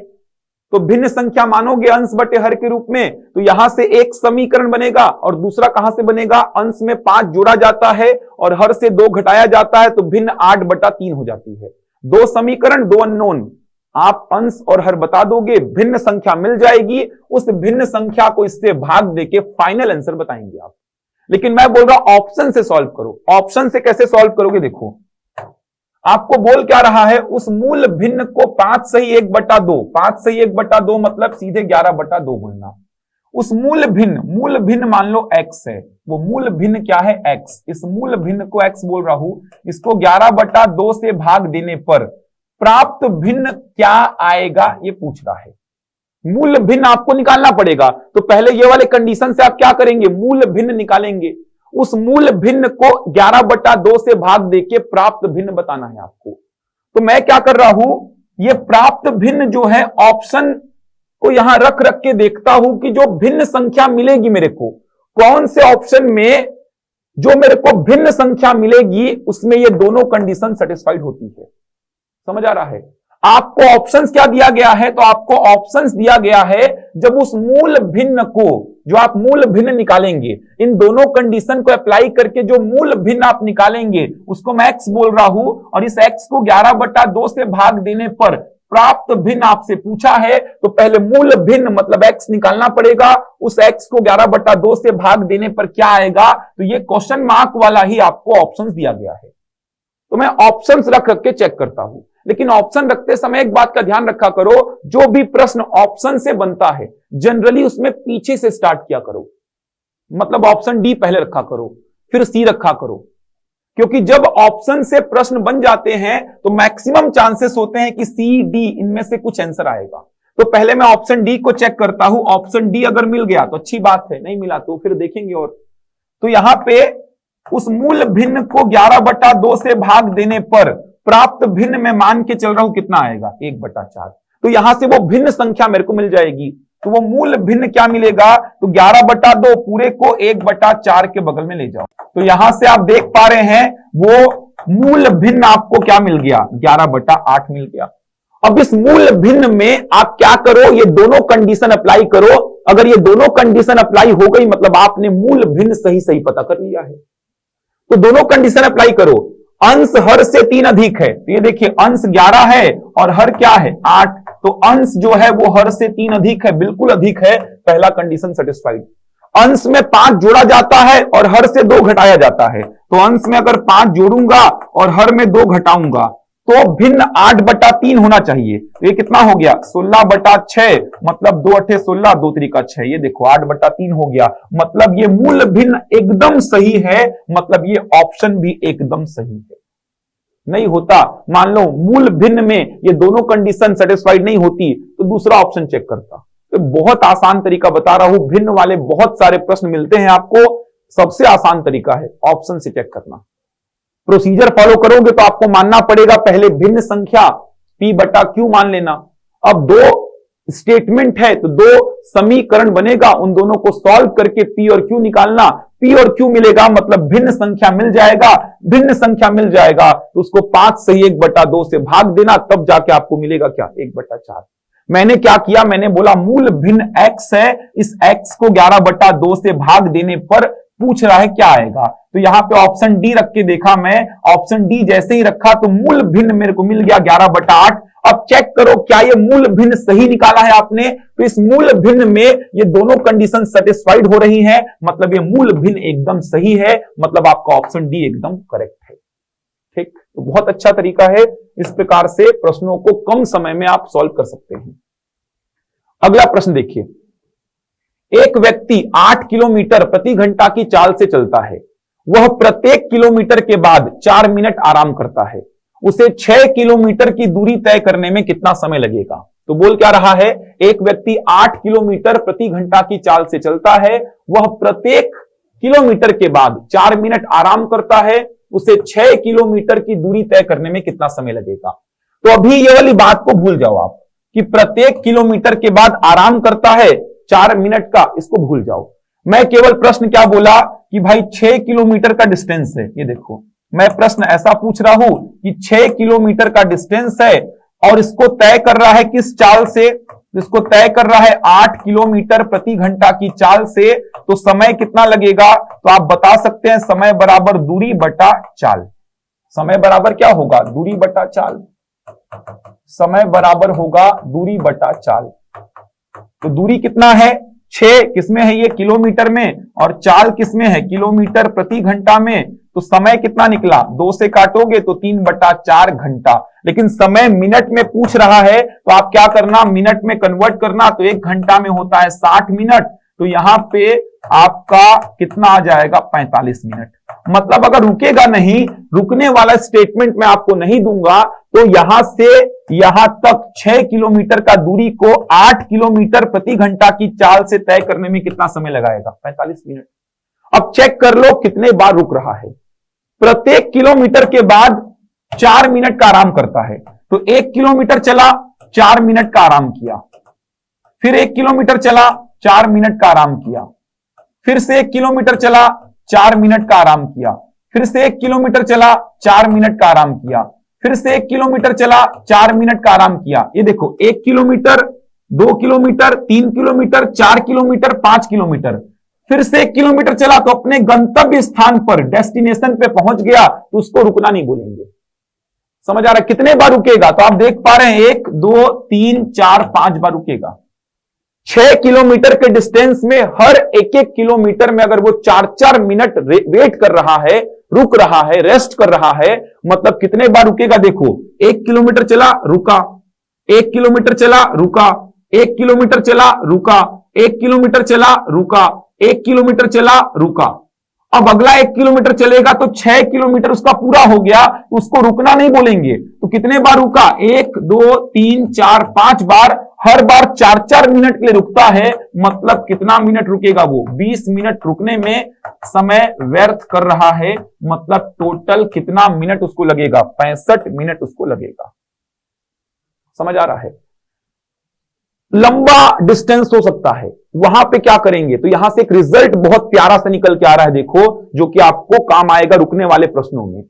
तो भिन्न संख्या मानोगे अंश बटे हर के रूप में, तो यहां से एक समीकरण बनेगा और दूसरा कहां से बनेगा, अंश में 5 जोड़ा जाता है और हर से 2 घटाया जाता है, तो भिन्न 8/3 हो जाती है। 2 समीकरण 2 अननोन, आप अंश और हर बता दोगे, भिन्न संख्या मिल जाएगी, उस भिन्न संख्या को इससे भाग देके फाइनल आंसर बताएंगे आप। लेकिन मैं बोल रहा ऑप्शन से सॉल्व करो। ऑप्शन से कैसे सॉल्व करोगे, देखो आपको बोल क्या रहा है, उस मूल भिन्न को 5 सही 1/2, 5 सही 1/2 मतलब सीधे 11/2 गुणना। उस मूल भिन्न मान लो x है, वो मूल भिन्न क्या है x, इस मूल भिन्न को x बोल रहा हूं, इसको 11/2 से भाग देने पर प्राप्त भिन्न क्या आएगा ये पूछ रहा है। मूल भिन्न आपको निकालना पड़ेगा, तो पहले ये वाले कंडीशन से आप क्या करेंगे, मूल भिन्न निकालेंगे। उस मूल भिन्न को 11/2 से भाग देके प्राप्त भिन्न बताना है आपको। तो मैं क्या कर रहा हूं, ये प्राप्त भिन्न जो है ऑप्शन को यहां रख के देखता हूं कि जो भिन्न संख्या मिलेगी मेरे को, कौन से ऑप्शन में जो मेरे को भिन्न संख्या मिलेगी उसमें ये दोनों कंडीशन सेटिस्फाइड होती है। समझ आ रहा है? आपको ऑप्शंस क्या दिया गया है, तो आपको ऑप्शंस दिया गया है जब उस मूल भिन्न को, जो आप मूल भिन्न निकालेंगे, इन दोनों कंडीशन को अप्लाई करके जो मूल भिन्न आप निकालेंगे उसको मैं x बोल रहा हूं, और इस x को 11/2 से भाग देने पर प्राप्त भिन्न आपसे पूछा है, तो पहले मूल भिन्न मतलब x निकालना पड़ेगा। उस x को 11/2 से भाग देने पर क्या आएगा, तो ये क्वेश्चन मार्क वाला ही आपको ऑप्शंस दिया गया है। तो मैं ऑप्शंस रख के चेक करता हूं, लेकिन ऑप्शन रखते समय एक बात का ध्यान रखा करो, जो भी प्रश्न ऑप्शन से बनता है जनरली उसमें पीछे से स्टार्ट किया करो। मतलब ऑप्शन डी पहले रखा करो, फिर सी रखा करो, क्योंकि जब ऑप्शन से प्रश्न बन जाते हैं तो मैक्सिमम चांसेस होते हैं कि सी डी इनमें से कुछ आंसर आएगा। तो पहले मैं ऑप्शन डी को चेक करता हूं, ऑप्शन डी अगर मिल गया तो अच्छी बात है, नहीं मिला तो फिर देखेंगे। और तो यहां पे उस मूल भिन्न को 11/2 से भाग देने पर प्राप्त भिन्न में मान के चल रहा हूं कितना आएगा, 1/4। तो यहां से वो भिन्न संख्या मेरे को मिल जाएगी, तो वो मूल भिन्न क्या मिलेगा, तो 11/2 पूरे को 1/4 के बगल में ले जाओ। तो यहां से आप देख पा रहे हैं वो मूल भिन्न आपको क्या मिल गया, 11/8 मिल गया। अब इस मूल भिन्न में आप क्या करो, ये दोनों कंडीशन अप्लाई करो। अगर ये दोनों कंडीशन अप्लाई हो गई मतलब आपने मूल भिन्न सही पता कर लिया है। तो दोनों कंडीशन अप्लाई करो, अंश हर से 3 अधिक है, तो ये देखिए अंश 11 है और हर क्या है 8, तो अंश जो है वो हर से 3 अधिक है, बिल्कुल अधिक है, पहला कंडीशन सेटिस्फाइड। अंश में 5 जोड़ा जाता है और हर से 2 घटाया जाता है, तो अंश में अगर 5 जोड़ूंगा और हर में 2 घटाऊंगा तो भिन्न 8/3 होना चाहिए। तो ये कितना हो गया, 16/6, मतलब 2 8 16, 2 3 6, ये देखो 8/3 हो गया। मतलब ये मूल भिन्न एकदम सही है, मतलब ये ऑप्शन भी एकदम सही है। नहीं होता, मान लो मूल भिन्न में ये दोनों कंडीशन सेटिस्फाइड नहीं होती तो दूसरा ऑप्शन चेक करता। तो बहुत आसान तरीका बता रहा हूं, भिन्न वाले बहुत सारे प्रश्न मिलते हैं आपको, सबसे आसान तरीका है ऑप्शन से चेक करना। प्रोसीजर फॉलो करोगे तो आपको मानना पड़ेगा पहले भिन्न संख्या p/q मान लेना। अब 2 स्टेटमेंट है तो 2 समीकरण बनेगा, उन दोनों को सॉल्व करके p और q निकालना। p और q मिलेगा मतलब भिन्न संख्या मिल जाएगा, भिन्न संख्या मिल जाएगा तो उसको 5 सही 1/2 से भाग देना, तब जाके आपको मिलेगा क्या, 1/4। मैंने क्या किया, मैंने बोला मूल भिन्न x है, इस x को 11/2 से भाग देने पर पूछ रहा है क्या आएगा। तो यहां पे ऑप्शन डी रख के देखा मैं, ऑप्शन डी जैसे ही रखा तो मूल भिन्न मेरे को मिल गया 11/8। अब चेक करो क्या ये मूल भिन्न सही निकाला है आपने, तो इस मूल भिन्न में ये दोनों कंडीशन सेटिस्फाइड हो रही हैं, मतलब ये मूल भिन्न एकदम सही है, मतलब आपका ऑप्शन डी एकदम करेक्ट है। ठीक, तो बहुत अच्छा तरीका है, इस प्रकार से प्रश्नों को कम समय में आप सॉल्व कर सकते हैं। अगला प्रश्न देखिए, एक व्यक्ति 8 किलोमीटर प्रति घंटा की चाल से चलता है, वह प्रत्येक किलोमीटर के बाद 4 मिनट आराम करता है, उसे 6 किलोमीटर की दूरी तय करने में कितना समय लगेगा। तो बोल क्या रहा है, एक व्यक्ति 8 किलोमीटर प्रति घंटा की चाल से चलता है, वह प्रत्येक किलोमीटर के बाद 4 मिनट आराम करता है, उसे 6 किलोमीटर की दूरी तय करने में कितना समय लगेगा। तो अभी ये वाली बात को भूल जाओ आप कि प्रत्येक किलोमीटर के बाद आराम करता है 4 मिनट का, इसको भूल जाओ। मैं केवल प्रश्न क्या बोला कि भाई 6 किलोमीटर का डिस्टेंस है, ये देखो मैं प्रश्न ऐसा पूछ रहा हूं कि 6 किलोमीटर का डिस्टेंस है और इसको तय कर रहा है किस चाल से, जिसको तय कर रहा है 8 किलोमीटर प्रति घंटा की चाल से, तो समय कितना लगेगा? तो आप बता सकते हैं समय बराबर दूरी बटा चाल। समय बराबर क्या होगा? दूरी बटा चाल। समय बराबर होगा दूरी बटा चाल। तो दूरी कितना है? 6 किसमें है? ये किलोमीटर में, और चाल किसमें है? किलोमीटर प्रति घंटा में। तो समय कितना निकला? 2 से काटोगे तो 3/4 घंटा। लेकिन समय मिनट में पूछ रहा है, तो आप क्या करना? मिनट में कन्वर्ट करना। तो 1 घंटा में होता है 60 मिनट। तो यहां पे आपका कितना आ जाएगा? 45 मिनट। मतलब अगर रुकेगा नहीं, रुकने वाला स्टेटमेंट मैं आपको नहीं दूंगा, तो यहां से यहां तक 6 किलोमीटर का दूरी को 8 किलोमीटर प्रति घंटा की चाल से तय करने में कितना समय लगाएगा? 45 मिनट। अब चेक कर लो कितने बार रुक रहा है। प्रत्येक किलोमीटर के बाद 4 मिनट का आराम करता है। तो 1 किलोमीटर चला, 4 मिनट का आराम किया, फिर 1 किलोमीटर चला, 4 मिनट का आराम किया, फिर से 1 किलोमीटर चला, 4 मिनट का आराम किया, फिर से 1 किलोमीटर चला, 4 मिनट का आराम किया, फिर से 1 किलोमीटर चला, 4 मिनट का आराम किया। ये देखो 1 kilometre, 2 kilometre, 3 kilometre, 4 kilometre, 5 kilometre, फिर से 1 किलोमीटर चला, तो अपने गंतव्य स्थान पर, डेस्टिनेशन पे पहुंच गया, तो उसको रुकना नहीं बोलेंगे। समझ आ रहा है? कितने बार रुकेगा? तो आप देख पा रहे हैं 1, 2, 3, 4, 5 बार रुकेगा। 6 किलोमीटर के डिस्टेंस में हर एक किलोमीटर में अगर वो 4-4 मिनट वेट कर रहा है, रुक रहा है, रेस्ट कर रहा है, मतलब कितने बार रुकेगा? देखो 1 किलोमीटर चला, रुका, 1 किलोमीटर चला, रुका, 1 किलोमीटर चला, रुका, 1 किलोमीटर चला, रुका, 1 किलोमीटर चला, रुका। अब अगला 1 किलोमीटर चलेगा तो 6 किलोमीटर उसका पूरा हो गया, तो उसको रुकना नहीं बोलेंगे। तो कितने बार रुका? 1, 2, 3, 4, 5 बार। हर बार 4-4 मिनट के लिए रुकता है, मतलब कितना मिनट रुकेगा? वो 20 मिनट रुकने में समय व्यर्थ कर रहा है। मतलब टोटल कितना मिनट उसको लगेगा? 65 मिनट उसको लगेगा। समझ आ रहा है? लंबा डिस्टेंस हो सकता है, वहां पे क्या करेंगे? तो यहां से एक रिजल्ट बहुत प्यारा सा निकल के आ रहा है, देखो, जो कि आपको काम आएगा रुकने वाले प्रश्नों में।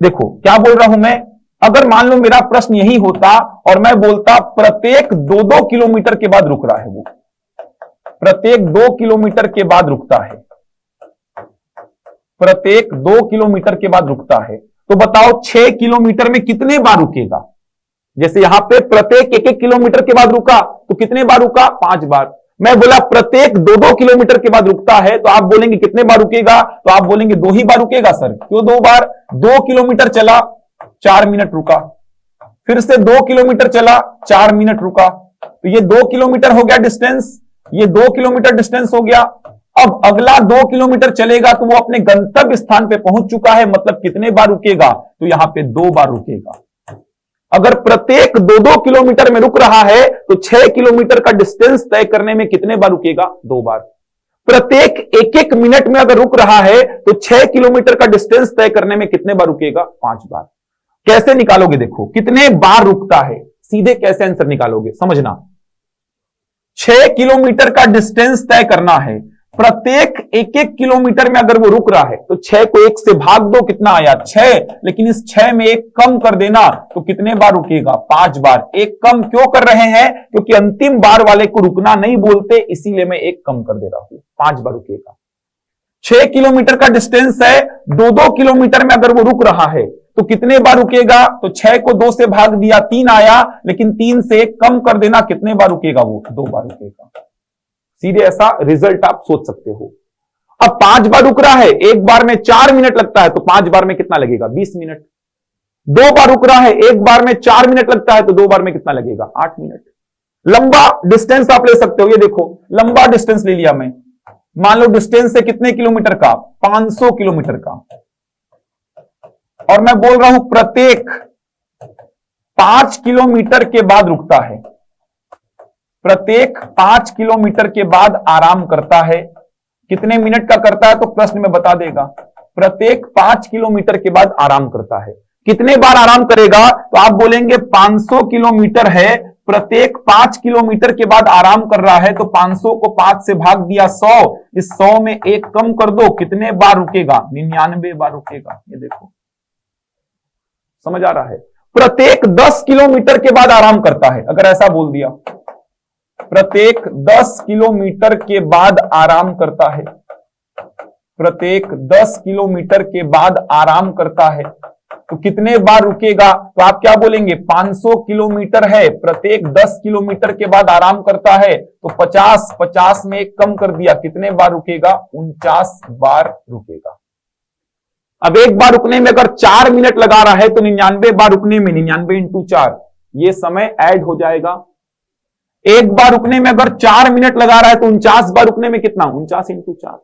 देखो क्या बोल रहा हूं मैं। अगर मान लो मेरा प्रश्न यही होता और मैं बोलता प्रत्येक 2-2 किलोमीटर के बाद रुक रहा है, वो प्रत्येक 2 किलोमीटर के बाद रुकता है, प्रत्येक 2 किलोमीटर के बाद रुकता है, तो बताओ 6 किलोमीटर में कितने बार रुकेगा? जैसे यहां पे प्रत्येक 1-1 किलोमीटर के बाद रुका, तो कितने बार रुका? 5 बार। मैं बोला प्रत्येक 2-2 किलोमीटर के बाद रुकता है, तो आप बोलेंगे कितने बार रुकेगा? तो आप बोलेंगे 2 ही बार रुकेगा सर। क्यों 2 बार? 2 किलोमीटर चला, 4 मिनट रुका, फिर से 2 किलोमीटर चला, 4 मिनट रुका। तो ये 2 किलोमीटर हो गया डिस्टेंस, ये 2 किलोमीटर डिस्टेंस हो गया। अब अगला 2 किलोमीटर चलेगा तो वो अपने गंतव्य स्थान पे पहुंच चुका है, मतलब कितने बार रुकेगा? तो यहां पे 2 बार रुकेगा। अगर प्रत्येक 2-2 किलोमीटर में रुक रहा है तो 6 किलोमीटर का डिस्टेंस तय करने में कितने बार रुकेगा? 2 बार। प्रत्येक 1-1 मिनट में अगर रुक रहा है तो 6 किलोमीटर का डिस्टेंस तय करने में कितने बार रुकेगा? 5 बार। कैसे निकालोगे? देखो कितने बार रुकता है, सीधे कैसे आंसर निकालोगे समझना। 6 किलोमीटर का डिस्टेंस तय करना है, प्रत्येक 1-1 किलोमीटर में अगर वो रुक रहा है तो 6 को 1 से भाग दो, कितना आया? 6। लेकिन इस 6 में 1 कम कर देना, तो कितने बार रुकेगा? 5 बार। 1 कम क्यों कर रहे हैं? क्योंकि अंतिम बार वाले को रुकना नहीं बोलते, इसीलिए मैं 1 कम कर दे रहा हूं। 5 बार रुकेगा। 6 किलोमीटर का डिस्टेंस है, 2-2 किलोमीटर में अगर वो रुक रहा है तो कितने बार रुकेगा? तो 6 को 2 से भाग दिया, 3 आया, लेकिन 3 से 1 कम कर देना, कितने बार रुकेगा? वो 2 बार रुकेगा। सीधे ऐसा रिजल्ट आप सोच सकते हो। अब 5 बार रुक रहा है, एक बार में 4 मिनट लगता है, तो 5 बार में कितना लगेगा? 20 मिनट। 2 बार रुक रहा है, एक बार में 4 मिनट लगता है, तो 2 बार में कितना लगेगा? 8 मिनट। लंबा डिस्टेंस आप ले सकते हो। ये देखो लंबा डिस्टेंस ले लिया मैं, मान लो डिस्टेंस है कितने किलोमीटर का? 500 किलोमीटर का, और मैं बोल रहा हूं प्रत्येक 5 किलोमीटर के बाद रुकता है, प्रत्येक 5 किलोमीटर के बाद आराम करता है। कितने मिनट का करता है? तो प्रश्न में बता देगा। प्रत्येक 5 किलोमीटर के बाद आराम करता है। कितने बार आराम करेगा? तो आप बोलेंगे 500 किलोमीटर है, प्रत्येक 5 किलोमीटर के बाद आराम कर रहा है, तो 500 को 5 से भाग दिया 100, इस 100 में 1 कम कर दो, कितने बार रुकेगा? 99 बार रुकेगा। ये देखो समझ आ रहा है। प्रत्येक 10 किलोमीटर के बाद आराम करता है। अगर ऐसा बोल दिया, प्रत्येक 10 किलोमीटर के बाद आराम करता है, प्रत्येक 10 किलोमीटर के बाद आराम करता है, तो कितने बार रुकेगा? तो आप क्या बोलेंगे? 500 किलोमीटर है, प्रत्येक 10 किलोमीटर के बाद आराम करता है, तो 50 में एक कम कर दिया, कितने बार रुकेगा? 49 बार रुकेगा। अब एक बार रुकने में अगर 4 मिनट लगा रहा है तो 99 बार रुकने में 99 इंटू 4 ये समय ऐड हो जाएगा। एक बार रुकने में अगर 4 मिनट लगा रहा है तो 49 बार रुकने में कितना? 49 इंटू 4।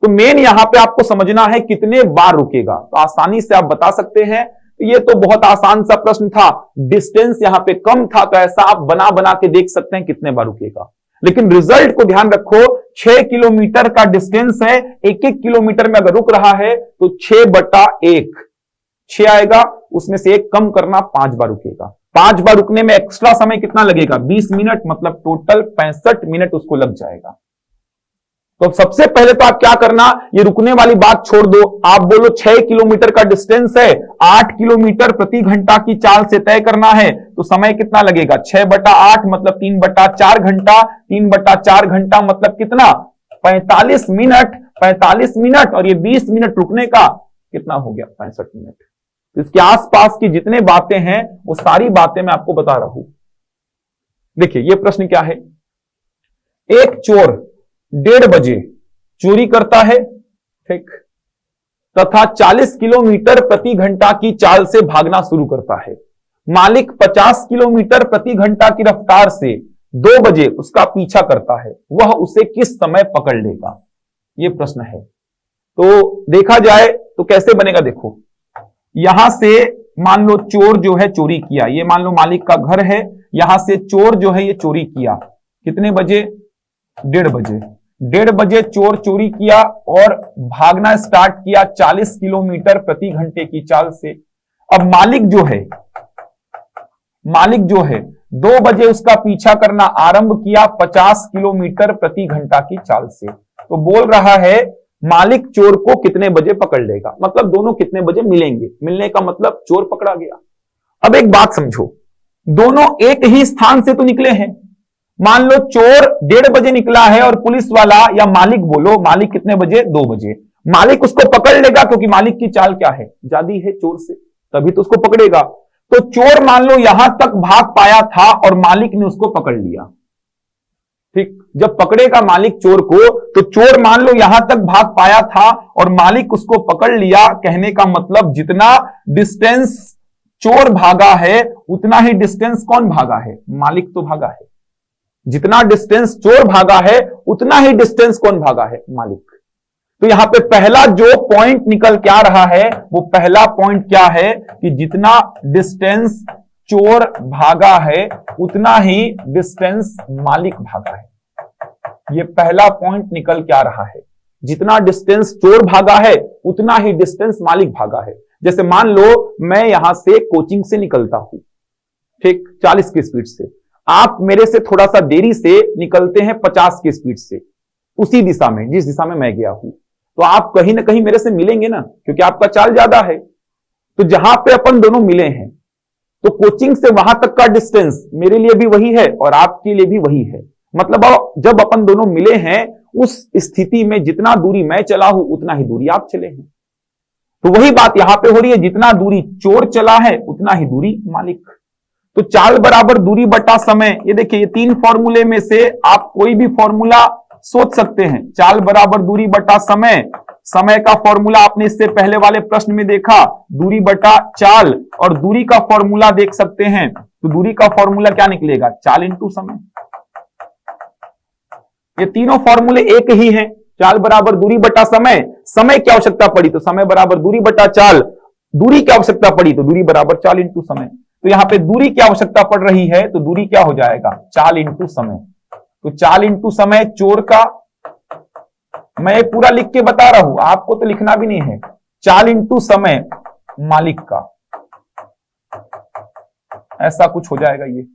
तो मेन यहां पे आपको समझना है कितने बार रुकेगा, तो आसानी से आप बता सकते हैं। ये तो बहुत आसान सा प्रश्न था, डिस्टेंस यहां पे कम था, तो ऐसा आप बना बना के देख सकते हैं कितने बार रुकेगा। लेकिन रिजल्ट को ध्यान रखो, 6 किलोमीटर का डिस्टेंस है, 1-1 किलोमीटर में अगर रुक रहा है तो 6/1 6 आएगा, उसमें से 1 कम करना, 5 बार रुकेगा। 5 बार रुकने में एक्स्ट्रा समय कितना लगेगा? 20 मिनट, मतलब टोटल 65 मिनट उसको लग जाएगा। तो सबसे पहले तो आप क्या करना, ये रुकने वाली बात छोड़ दो, आप बोलो 6 किलोमीटर का डिस्टेंस है, 8 किलोमीटर प्रति घंटा की चाल से तय करना है, तो समय कितना लगेगा? 6/8 मतलब 3/4 घंटा, 3/4 घंटा मतलब कितना? 45 मिनट। 45 मिनट और ये 20 मिनट रुकने का कितना हो गया? 65 मिनट। इसके आसपास की जितने बातें हैं वो सारी बातें मैं आपको बता रहा हूं। देखिए ये प्रश्न क्या है, एक चोर 1:30 बजे चोरी करता है, ठीक, तथा 40 किलोमीटर प्रति घंटा की चाल से भागना शुरू करता है। मालिक 50 किलोमीटर प्रति घंटा की रफ्तार से 2 बजे उसका पीछा करता है, वह उसे किस समय पकड़ लेगा? यह प्रश्न है। तो देखा जाए तो कैसे बनेगा, देखो यहां से मान लो चोर जो है चोरी किया, ये मान लो मालिक का घर है, यहां से चोर जो है ये चोरी किया, कितने बजे? 1:30 बजे। 1:30 बजे चोर चोरी किया और भागना स्टार्ट किया 40 किलोमीटर प्रति घंटे की चाल से। अब मालिक जो है 2 बजे उसका पीछा करना आरंभ किया 50 किलोमीटर प्रति घंटा की चाल से। तो बोल रहा है मालिक चोर को कितने बजे पकड़ लेगा, मतलब दोनों कितने बजे मिलेंगे। मिलने का मतलब चोर पकड़ा गया। अब एक बात समझो, दोनों एक ही स्थान से तो निकले हैं। मान लो चोर 1:30 बजे निकला है और पुलिस वाला या मालिक, बोलो मालिक कितने बजे? 2 बजे। मालिक उसको पकड़ लेगा क्योंकि मालिक की चाल क्या है? ज्यादा है चोर से, तभी तो उसको पकड़ेगा। तो चोर मान लो यहां तक भाग पाया था और मालिक ने उसको पकड़ लिया, ठीक। जब पकड़ेगा मालिक चोर को, तो चोर मान लो यहां तक भाग पाया था और मालिक उसको पकड़ लिया। कहने का मतलब जितना डिस्टेंस चोर भागा है उतना ही डिस्टेंस कौन भागा है? मालिक तो भागा है। जितना डिस्टेंस चोर भागा है उतना ही डिस्टेंस कौन भागा है? मालिक। तो यहां पे पहला जो पॉइंट निकल के आ रहा है, वो पहला पॉइंट क्या है कि जितना डिस्टेंस चोर भागा है उतना ही डिस्टेंस मालिक भागा है। ये पहला पॉइंट निकल के आ रहा है, जितना डिस्टेंस चोर भागा है उतना ही डिस्टेंस मालिक भागा है। जैसे मान लो मैं यहां से कोचिंग से निकलता हूं, ठीक, 40 की स्पीड से, आप मेरे से थोड़ा सा देरी से निकलते हैं 50 की स्पीड से, उसी दिशा में जिस दिशा में मैं गया हूं, तो आप कहीं ना कहीं मेरे से मिलेंगे ना, क्योंकि आपका चाल ज्यादा है। तो जहां पे अपन दोनों मिले हैं, तो कोचिंग से वहां तक का डिस्टेंस मेरे लिए भी वही है और आपके लिए भी वही है। मतलब जब अपन दोनों मिले हैं, उस स्थिति में जितना दूरी मैं चला हूं उतना ही दूरी आप चले हैं। तो वही बात यहां पे हो रही है, जितना दूरी चोर चला है उतना ही दूरी मालिक। तो चाल बराबर दूरी बटा समय। ये देखिए, ये 3 फॉर्मूले में से आप कोई भी फॉर्मूला सोच सकते हैं। चाल बराबर दूरी बटा समय, समय का फॉर्मूला आपने इससे पहले वाले प्रश्न में देखा, दूरी बटा चाल, और दूरी का फॉर्मूला देख सकते हैं। तो दूरी का फॉर्मूला क्या निकलेगा? चाल इंटू समय। ये तीनों फॉर्मूले एक ही हैं। चाल बराबर दूरी बटा समय, समय की आवश्यकता पड़ी तो समय बराबर दूरी बटा चाल, दूरी की आवश्यकता पड़ी तो दूरी बराबर चाल इंटू समय। तो यहां पे दूरी की आवश्यकता पड़ रही है तो दूरी क्या हो जाएगा? चाल इंटू समय। तो चाल इंटू समय चोर का, मैं पूरा लिख के बता रहा हूं, आपको तो लिखना भी नहीं है। चाल इंटू समय मालिक का, ऐसा कुछ हो जाएगा ये।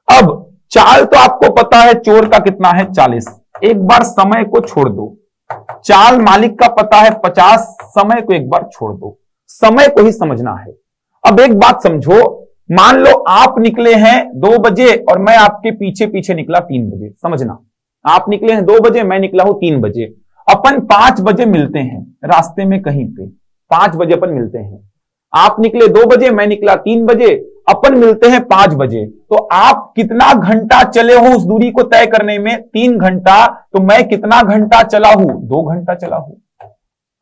अब चाल तो आपको पता है चोर का कितना है? 40। एक बार समय को छोड़ दो, चाल मालिक का पता है 50, समय को एक बार छोड़ दो, समय को ही समझना है। अब एक बात समझो, मान लो आप निकले हैं 2 बजे और मैं आपके पीछे पीछे निकला 3 बजे। समझना, आप निकले हैं 2 बजे, मैं निकला हूं 3 बजे। अपन 5 बजे मिलते हैं रास्ते में कहीं पे, 5 बजे अपन मिलते हैं। आप निकले 2 बजे, मैं निकला 3 बजे, अपन मिलते हैं 5 बजे। तो आप कितना घंटा चले हो उस दूरी को तय करने में? 3 घंटा। तो मैं कितना घंटा चला हूं? 2 घंटा चला हूं।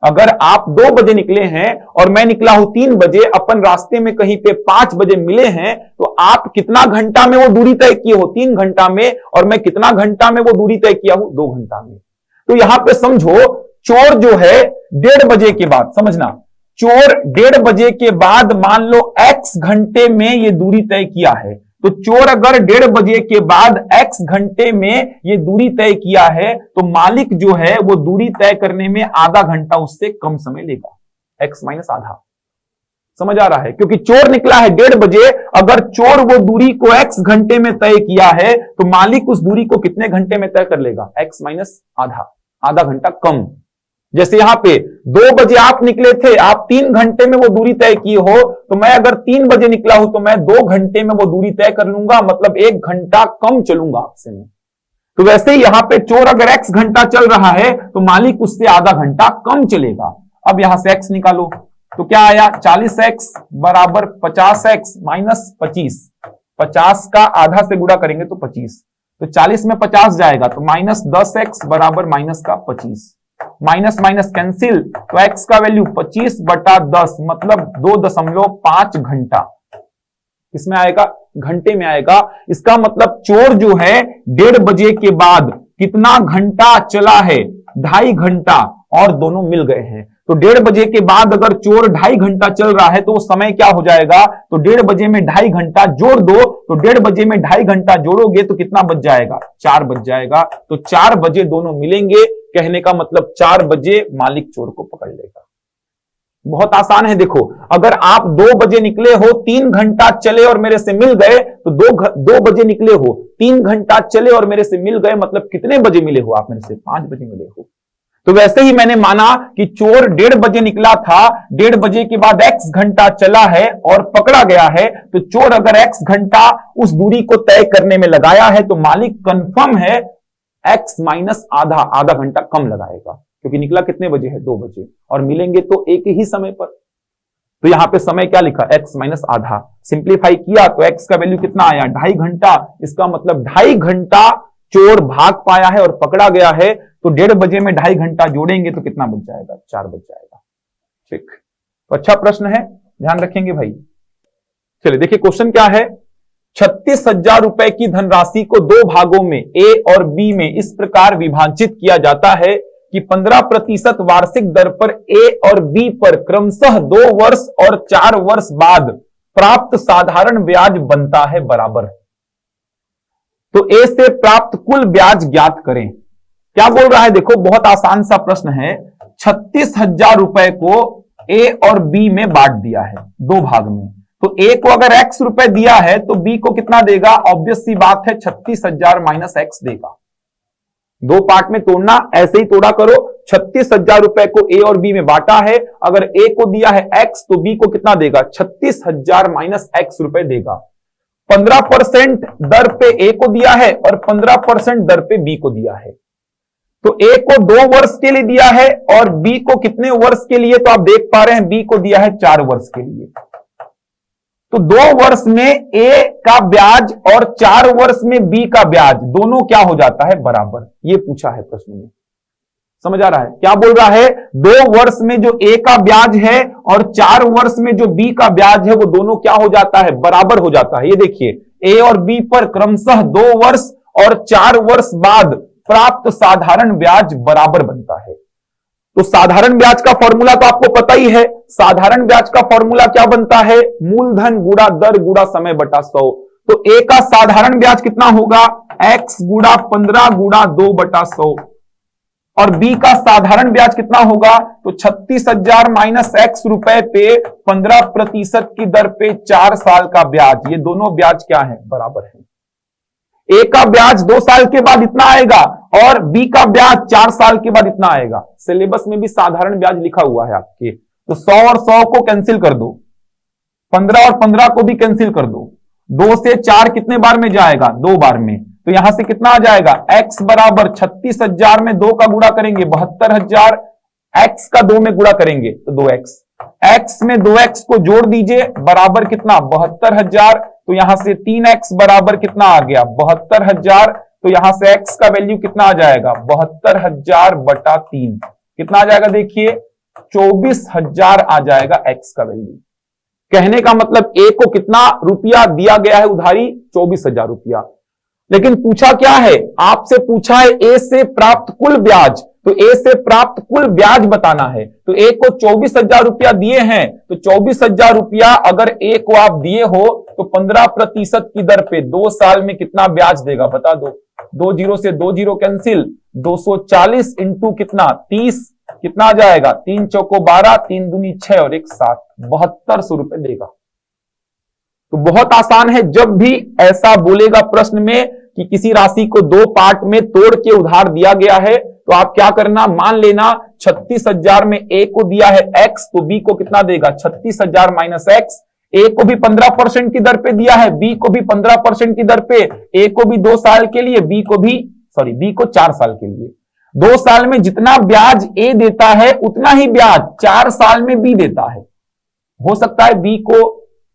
अगर आप 2 बजे निकले हैं और मैं निकला हूं 3 बजे, अपन रास्ते में कहीं पे 5 बजे मिले हैं, तो आप कितना घंटा में वो दूरी तय किए हो? 3 घंटा में। और मैं कितना घंटा में वो दूरी तय किया हूं? 2 घंटा में। तो यहां पे समझो, चोर जो है 1:30 बजे के बाद, समझना, चोर 1:30 बजे के बाद मान लो x घंटे में ये दूरी तय किया है। तो चोर अगर 1:30 बजे के बाद x घंटे में ये दूरी तय किया है, तो मालिक जो है वो दूरी तय करने में आधा घंटा उससे कम समय लेगा, x माइनस आधा। समझ आ रहा है? क्योंकि चोर निकला है 1:30 बजे, अगर चोर वो दूरी को x घंटे में तय किया है, तो मालिक उस दूरी को कितने घंटे में तय कर लेगा? x माइनस आधा, आधा घंटा कम। जैसे यहां पे 2 बजे आप निकले थे, आप 3 घंटे में वो दूरी तय किए हो, तो मैं अगर 3 बजे निकला हूं तो मैं 2 घंटे में वो दूरी तय कर लूंगा, मतलब 1 घंटा कम चलूंगा आपसे मैं। तो वैसे ही यहां पे चोर अगर x घंटा चल रहा है तो मालिक उससे आधा घंटा कम चलेगा। अब यहां से x निकालो, तो क्या आया? 40x बराबर 50x माइनस 25। 50 का आधा से गुणा करेंगे तो 25, तो 40 में 50 जाएगा, तो माइनस 10x बराबर माइनस का 25। माइनस माइनस कैंसिल, तो x का वैल्यू 25/10 मतलब 2.5 घंटा। किसमें आएगा? घंटे में आएगा। इसका मतलब चोर जो है 1:30 बजे के बाद कितना घंटा चला है? 2.5 घंटा, और दोनों मिल गए हैं। तो 1:30 बजे के बाद अगर चोर 2.5 घंटा चल रहा है तो वो समय क्या हो जाएगा? तो 1:30 बजे में 2.5 घंटा जोड़ दो, तो 1:30 बजे में 2.5 घंटा जोड़ोगे तो कितना बच जाएगा? 4 बच जाएगा। तो 4 बजे दोनों मिलेंगे, कहने का मतलब 4 बजे मालिक चोर को पकड़ लेगा। बहुत आसान है। देखो, अगर आप 2 बजे निकले हो, 3 घंटा चले और मेरे से मिल गए, तो 2 बजे निकले हो, 3 घंटा चले और मेरे से मिल गए, मतलब कितने बजे मिले हो आप मेरे से? 5 बजे मिले हो। तो वैसे ही मैंने माना कि चोर 1:30 बजे निकला था, 1:30 बजे के बाद x घंटा चला है और पकड़ा गया है, तो चोर अगर x घंटा उस दूरी को तय करने में लगाया है तो मालिक कंफर्म है x माइनस आधा, आधा घंटा कम लगाएगा, क्योंकि निकला कितने बजे है? 2 बजे, और मिलेंगे तो एक ही समय पर। तो यहां पे समय क्या लिखा? x माइनस आधा। सिंप्लीफाई किया तो x का वैल्यू कितना आया? 2.5 घंटा। इसका मतलब 2.5 घंटा चोर भाग पाया है और पकड़ा गया है। तो 1:30 बजे में 2.5 घंटा जोड़ेंगे तो कितना बच जाएगा? 4 बच जाएगा। ठीक, तो अच्छा प्रश्न है, ध्यान रखेंगे भाई। चलिए देखिए क्वेश्चन क्या है। 36,000 रुपए की धनराशि को 2 भागों में ए और बी में इस प्रकार विभाजित किया जाता है कि 15% वार्षिक दर पर ए और बी पर क्रमशः 2 वर्ष और 4 वर्ष बाद प्राप्त साधारण ब्याज बनता है बराबर। तो ए से प्राप्त कुल ब्याज ज्ञात करें। क्या बोल रहा है? देखो बहुत आसान सा प्रश्न है। 36,000 रुपए को ए और बी में बांट दिया है 2 भाग में। तो ए को अगर x रुपए दिया है तो बी को कितना देगा? ऑब्वियस सी बात है 36,000 माइनस x देगा। 2 पार्ट में तोड़ना, ऐसे ही तोड़ा करो। 36,000 रुपए को ए और बी में बांटा है, अगर ए को दिया है x तो बी को कितना देगा? 36,000 माइनस x रुपए देगा। 15% दर पे ए को दिया है और 15% दर पे बी को दिया है। तो ए को 2 वर्ष के लिए दिया है और बी को कितने वर्ष के लिए? तो आप देख पा रहे हैं बी को दिया है 4 वर्ष के लिए। तो 2 वर्ष में ए का ब्याज और 4 वर्ष में बी का ब्याज दोनों क्या हो जाता है? बराबर। ये पूछा है प्रश्न में, समझ आ रहा है? क्या बोल रहा है? 2 वर्ष में जो ए का ब्याज है और 4 वर्ष में जो बी का ब्याज है वो दोनों क्या हो जाता है? बराबर हो जाता है। ये देखिए, ए और बी पर क्रमशः 2 वर्ष और 4 वर्ष बाद प्राप्त साधारण ब्याज बराबर बनता है। तो साधारण ब्याज का फॉर्मूला तो आपको पता ही है। साधारण ब्याज का फॉर्मूला क्या बनता है? मूलधन गुणा दर गुणा समय बटा 100। तो ए का साधारण ब्याज कितना होगा? x गुणा 15 गुणा 2/100। और बी का साधारण ब्याज कितना होगा? तो 36,000 माइनस x रुपए पे 15% की दर पे 4 साल का ब्याज, ये दोनों ब्याज क्या है? बराबर है। ए का ब्याज 2 साल के बाद इतना आएगा और बी का ब्याज 4 साल के बाद इतना आएगा। सिलेबस में भी साधारण ब्याज लिखा हुआ है आपके। तो 100 और 100 को कैंसिल कर दो, 15 और 15 को भी कैंसिल कर दो। 2 से 4 कितने बार में जाएगा? 2 बार में। तो यहां से कितना आ जाएगा? x बराबर 36,000 में 2 का गुणा करेंगे 72,000, x का 2 में गुणा करेंगे तो 2x, x में 2x को जोड़ दीजिए बराबर कितना? 72,000। तो यहां से 3x बराबर कितना आ गया? 72,000। तो यहां से x का वैल्यू कितना आ जाएगा? 72,000 बटा 3 कितना आ जाएगा? देखिए 24,000 आ जाएगा x का वैल्यू। कहने का मतलब a को कितना रुपया दिया गया है उधारी? 24,000 रुपया। लेकिन पूछा क्या है? आपसे पूछा है a से प्राप्त कुल ब्याज, तो a से प्राप्त कुल ब्याज बताना है। तो a को 24,000 रुपया दिए हैं, तो 24,000 रुपया अगर a को आप दिए हो तो 15% की दर पे 2 साल में कितना ब्याज देगा? बता दो। 2 जीरो से 2 जीरो कैंसिल, 240 इंटू कितना? 30 कितना आ जाएगा? 3 चौको 12, 3 दूनी 6 और 1 7, 7200 रुपए देगा। तो बहुत आसान है, जब भी ऐसा बोलेगा प्रश्न में कि किसी राशि को 2 पार्ट में तोड़ के उधार दिया गया है, तो आप क्या करना? मान लेना 36,000 में a को दिया है x, तो b को कितना देगा? 36,000 माइनस x। a को भी 15% की दर पे दिया है, b को भी 15% की दर पे, a को भी 2 साल के लिए, b को 4 साल के लिए। 2 साल में जितना ब्याज a देता है उतना ही ब्याज 4 साल में b देता है। हो सकता है b को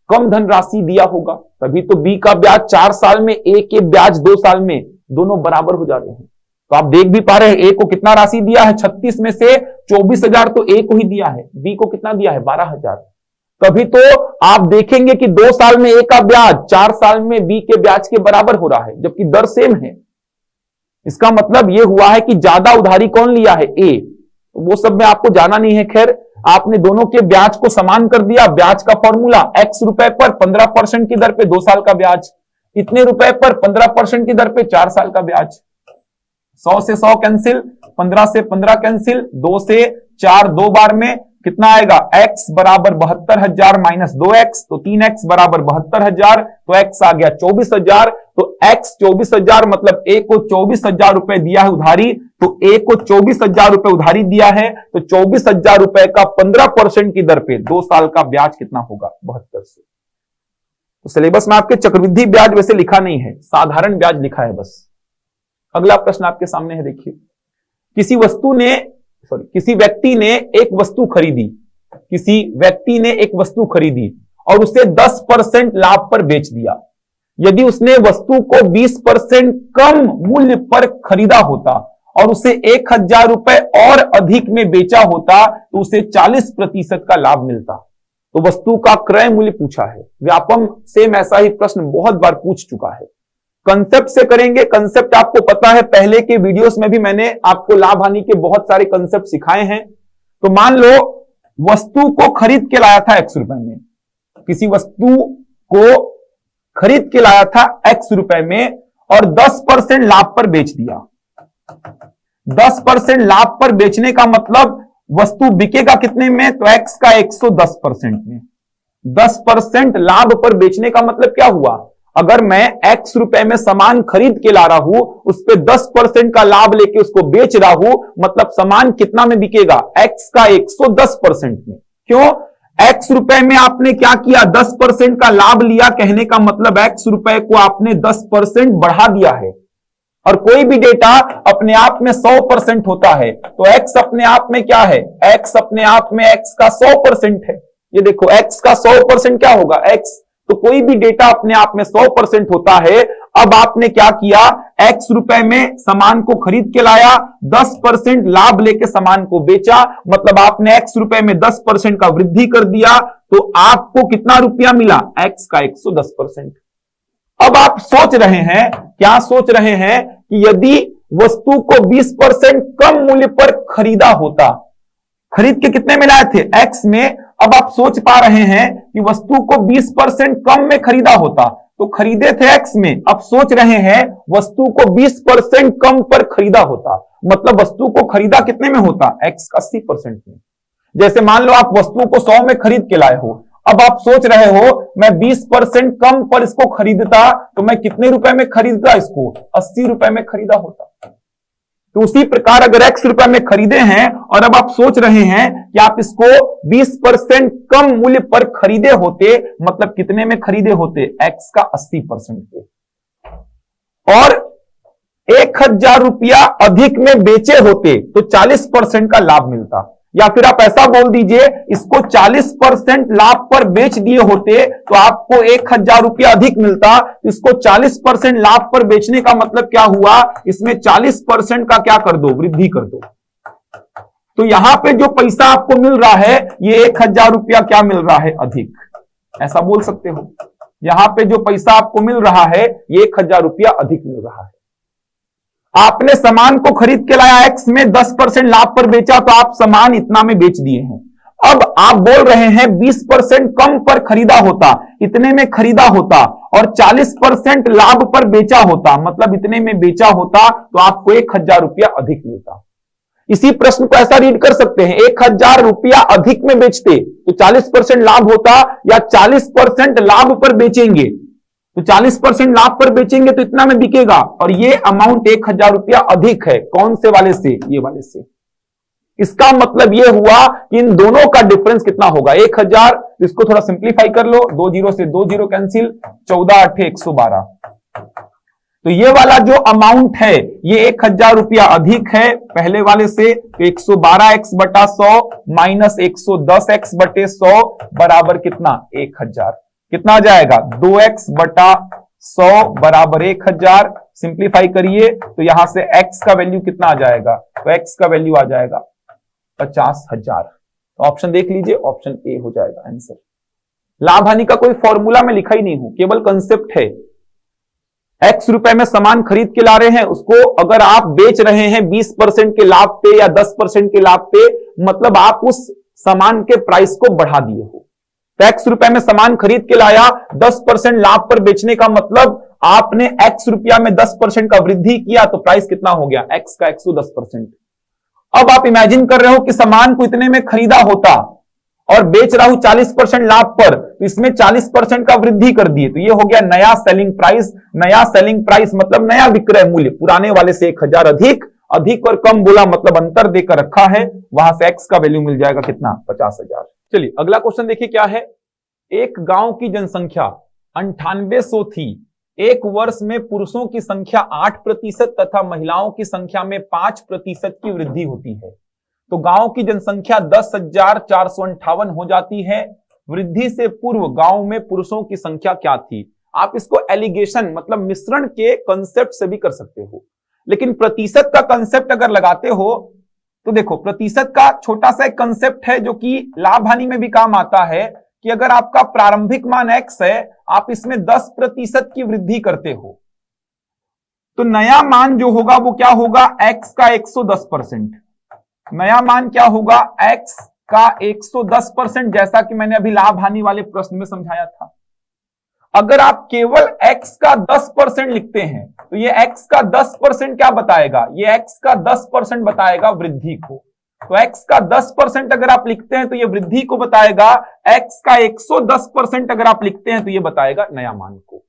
कम धनराशि दिया होगा, तभी तो b का ब्याज 4 साल में, a के ब्याज 2 साल में, दोनों बराबर हो जा रहे हैं। तो आप देख भी पा रहे हैं a को कितना राशि दिया है? 36 में से 24,000 तो a को ही दिया है, b को कितना दिया है? 12,000। तभी तो आप देखेंगे कि 2 साल में a का ब्याज 4 साल में b के ब्याज के बराबर हो रहा है, जबकि दर सेम है। इसका मतलब यह हुआ है कि ज्यादा उधारी कौन लिया है? a। वो सब में आपको जाना नहीं है। खैर, आपने दोनों के ब्याज को समान कर दिया। ब्याज का फॉर्मूला x रुपए पर 15% की दर पे 2 साल का ब्याज, इतने रुपए पर 15% की दर पे 4 साल का ब्याज। 100 से 100 कैंसिल, 15 से 15 कैंसिल, 2 से 4 2 बार में कितना आएगा? x बराबर 72,000 माइनस 2x, तो 3x बराबर 72,000, तो x आ गया 24,000। तो x 24,000 मतलब a को 24,000 रुपए दिया है उधारी, तो a को 24,000 रुपए उधारी दिया है, तो 24,000 रुपए का 15% की दर पे 2 साल का ब्याज कितना होगा? 7200। तो सिलेबस में आपके चक्रवृद्धि ब्याज वैसे लिखा नहीं है, साधारण ब्याज लिखा है बस। अगला प्रश्न आपके सामने है, देखिए। किसी व्यक्ति ने एक वस्तु खरीदी और उसे 10% लाभ पर बेच दिया। यदि उसने वस्तु को 20% कम मूल्य पर खरीदा होता और उसे 1,000 रुपए और अधिक में बेचा होता तो उसे 40% का लाभ मिलता। तो वस्तु का क्रय मूल्य पूछा है। व्यापम सेम ऐसा ही प्रश्न बहुत बार पूछ चुका है। कंसेप्ट से करेंगे। कंसेप्ट आपको पता है, पहले के वीडियोस में भी मैंने आपको लाभ हानि के बहुत सारे कंसेप्ट सिखाए हैं। तो मान लो वस्तु को खरीद के लाया था x रुपए में, किसी वस्तु को खरीद के लाया था x रुपए में और 10% लाभ पर बेच दिया। 10% लाभ पर बेचने का मतलब वस्तु बिकेगा कितने में? तो x का 110% में। 10% लाभ पर बेचने का मतलब क्या हुआ? अगर मैं x रुपए में सामान खरीद के ला रहा हूं, उस पे 10% का लाभ लेके उसको बेच रहा हूं, मतलब सामान कितना में बिकेगा? x का 110% में। क्यों? x रुपए में आपने क्या किया? 10% का लाभ लिया, कहने का मतलब x रुपए को आपने 10% बढ़ा दिया है। और कोई भी डेटा अपने आप में 100% होता है, तो x अपने आप में क्या है? x अपने आप में x का 100% है। ये देखो, x का 100% क्या होगा? x। तो कोई भी डेटा अपने आप में 100% होता है। अब आपने क्या किया? x रुपए में सामान को खरीद के लाया, 10% लाभ लेके सामान को बेचा, मतलब आपने x रुपए में 10% का वृद्धि कर दिया, तो आपको कितना रुपया मिला? x का 110%। अब आप सोच रहे हैं, क्या सोच रहे हैं कि यदि वस्तु को 20% कम मूल्य पर खरीदा होता, खरीद के कितने में लाए थे? x में। अब आप सोच पा रहे हैं कि वस्तु को 20% कम में खरीदा होता, तो खरीदे थे x में, अब सोच रहे हैं वस्तु को 20% कम पर खरीदा होता, मतलब वस्तु को खरीदा कितने में होता? x का 80% में। जैसे मान लो आप वस्तु को 100 में खरीद के लाए हो, अब आप सोच रहे हो मैं 20% कम पर इसको खरीदता तो मैं कितने रुपए में खरीदता? इसको 80 रुपए में खरीदा होता। तो उसी प्रकार अगर x रुपए में खरीदे हैं और अब आप सोच रहे हैं कि आप इसको 20% कम मूल्य पर खरीदे होते, मतलब कितने में खरीदे होते, x का 80% पे, और 1000 रुपया अधिक में बेचे होते तो 40% का लाभ मिलता। या फिर आप ऐसा बोल दीजिए, इसको 40% लाभ पर बेच दिए होते तो आपको 1000 रुपया अधिक मिलता। इसको 40% लाभ पर बेचने का मतलब क्या हुआ, इसमें 40% का क्या कर दो, वृद्धि कर दो। तो यहां पे जो पैसा आपको मिल रहा है ये 1000 रुपया क्या मिल रहा है, अधिक, ऐसा बोल सकते हो। यहां पे जो पैसा आपको मिल रहा है ये 1000 रुपया अधिक मिल रहा है। आपने सामान को खरीद के लाया x में, 10% लाभ पर बेचा तो आप सामान इतना में बेच दिए हैं। अब आप बोल रहे हैं 20% कम पर खरीदा होता, इतने में खरीदा होता, और 40% लाभ पर बेचा होता, मतलब इतने में बेचा होता तो आपको 1000 रुपया अधिक मिलता। इसी प्रश्न को ऐसा रीड कर सकते हैं, 1000 रुपया अधिक में बेचते तो 40% लाभ होता, या 40% लाभ पर बेचेंगे तो 40% लाभ पर बेचेंगे तो इतना में बिकेगा, और ये अमाउंट 1000 रुपया अधिक है। कौन से वाले से, ये वाले से। इसका मतलब ये हुआ कि इन दोनों का डिफरेंस कितना होगा, 1000। इसको थोड़ा सिंप्लीफाई कर लो, 2 0 से 2 0 कैंसिल, 14 8 112। तो ये वाला जो अमाउंट है ये 1000 रुपया अधिक है पहले वाले से, तो 112x बटा 100 माइनस 110x बटे 100 बराबर कितना, 1000। कितना आ जाएगा, 2x बटा 100 बराबर 1000। सिंप्लीफाई करिए तो यहां से x का वैल्यू कितना आ जाएगा, तो x का वैल्यू आ जाएगा 50,000। तो ऑप्शन देख लीजिए, ऑप्शन ए हो जाएगा आंसर। लाभ हानि का कोई फॉर्मूला में लिखा ही नहीं हूं, केवल कंसेप्ट है। x रुपए में सामान खरीद के ला रहे हैं, उसको अगर आप बेच रहे हैं 20% के लाभ पे या 10% के लाभ पे, मतलब आप उस सामान के प्राइस को बढ़ा दिए हो। x रुपए में सामान खरीद के लाया, 10% लाभ पर बेचने का मतलब आपने x रुपया में 10% का वृद्धि किया, तो प्राइस कितना हो गया, x का 110%। अब आप इमेजिन कर रहे हो कि सामान को इतने में खरीदा होता और बेच रहा हूं 40% लाभ पर, तो इसमें 40% का वृद्धि कर दिए, तो ये हो गया नया सेलिंग प्राइस। नया सेलिंग प्राइस मतलब नया विक्रय मूल्य, पुराने वाले से 1000 अधिक, अधिक और कम बोला मतलब अंतर देकर रखा है, वहां से x का वैल्यू मिल जाएगा कितना, 50,000। चलिए अगला क्वेश्चन देखिए क्या है। एक गांव की जनसंख्या 9800 थी। एक वर्ष में पुरुषों की संख्या 8% तथा महिलाओं की संख्या में 5% की वृद्धि होती है, तो गांव की जनसंख्या 10,458 हो जाती है। वृद्धि से पूर्व गांव में पुरुषों की संख्या क्या थी। आप इसको एलिगेशन मतलब मिश्रण के कंसेप्ट से भी कर सकते हो, लेकिन प्रतिशत का कंसेप्ट अगर लगाते हो तो देखो, प्रतिशत का छोटा सा एक कंसेप्ट है जो कि लाभ हानि में भी काम आता है, कि अगर आपका प्रारंभिक मान x है, आप इसमें 10% की वृद्धि करते हो, तो नया मान जो होगा वो क्या होगा, x का 110%। नया मान क्या होगा, x का 110%, जैसा कि मैंने अभी लाभ हानि वाले प्रश्न में समझाया था। अगर आप केवल x का 10% लिखते हैं तो ये x का 10% क्या बताएगा, ये x का 10% बताएगा वृद्धि को। तो x का 10% अगर आप लिखते हैं तो ये वृद्धि को बताएगा, x का 110% अगर आप लिखते हैं तो ये बताएगा नया मान को।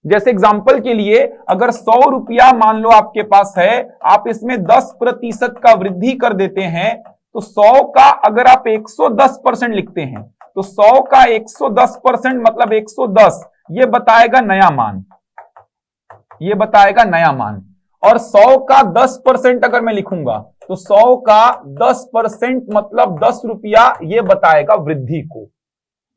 जैसे एग्जांपल के लिए, अगर 100 रुपया मान लो आपके पास है, आप इसमें 10% का वृद्धि कर देते हैं, तो 100 का अगर आप 110% लिखते हैं तो 100 का 110% मतलब 110, ये बताएगा नया मान, ये बताएगा नया मान। और 100 का 10% अगर मैं लिखूंगा तो 100 का 10% मतलब 10 रुपया, ये बताएगा वृद्धि को।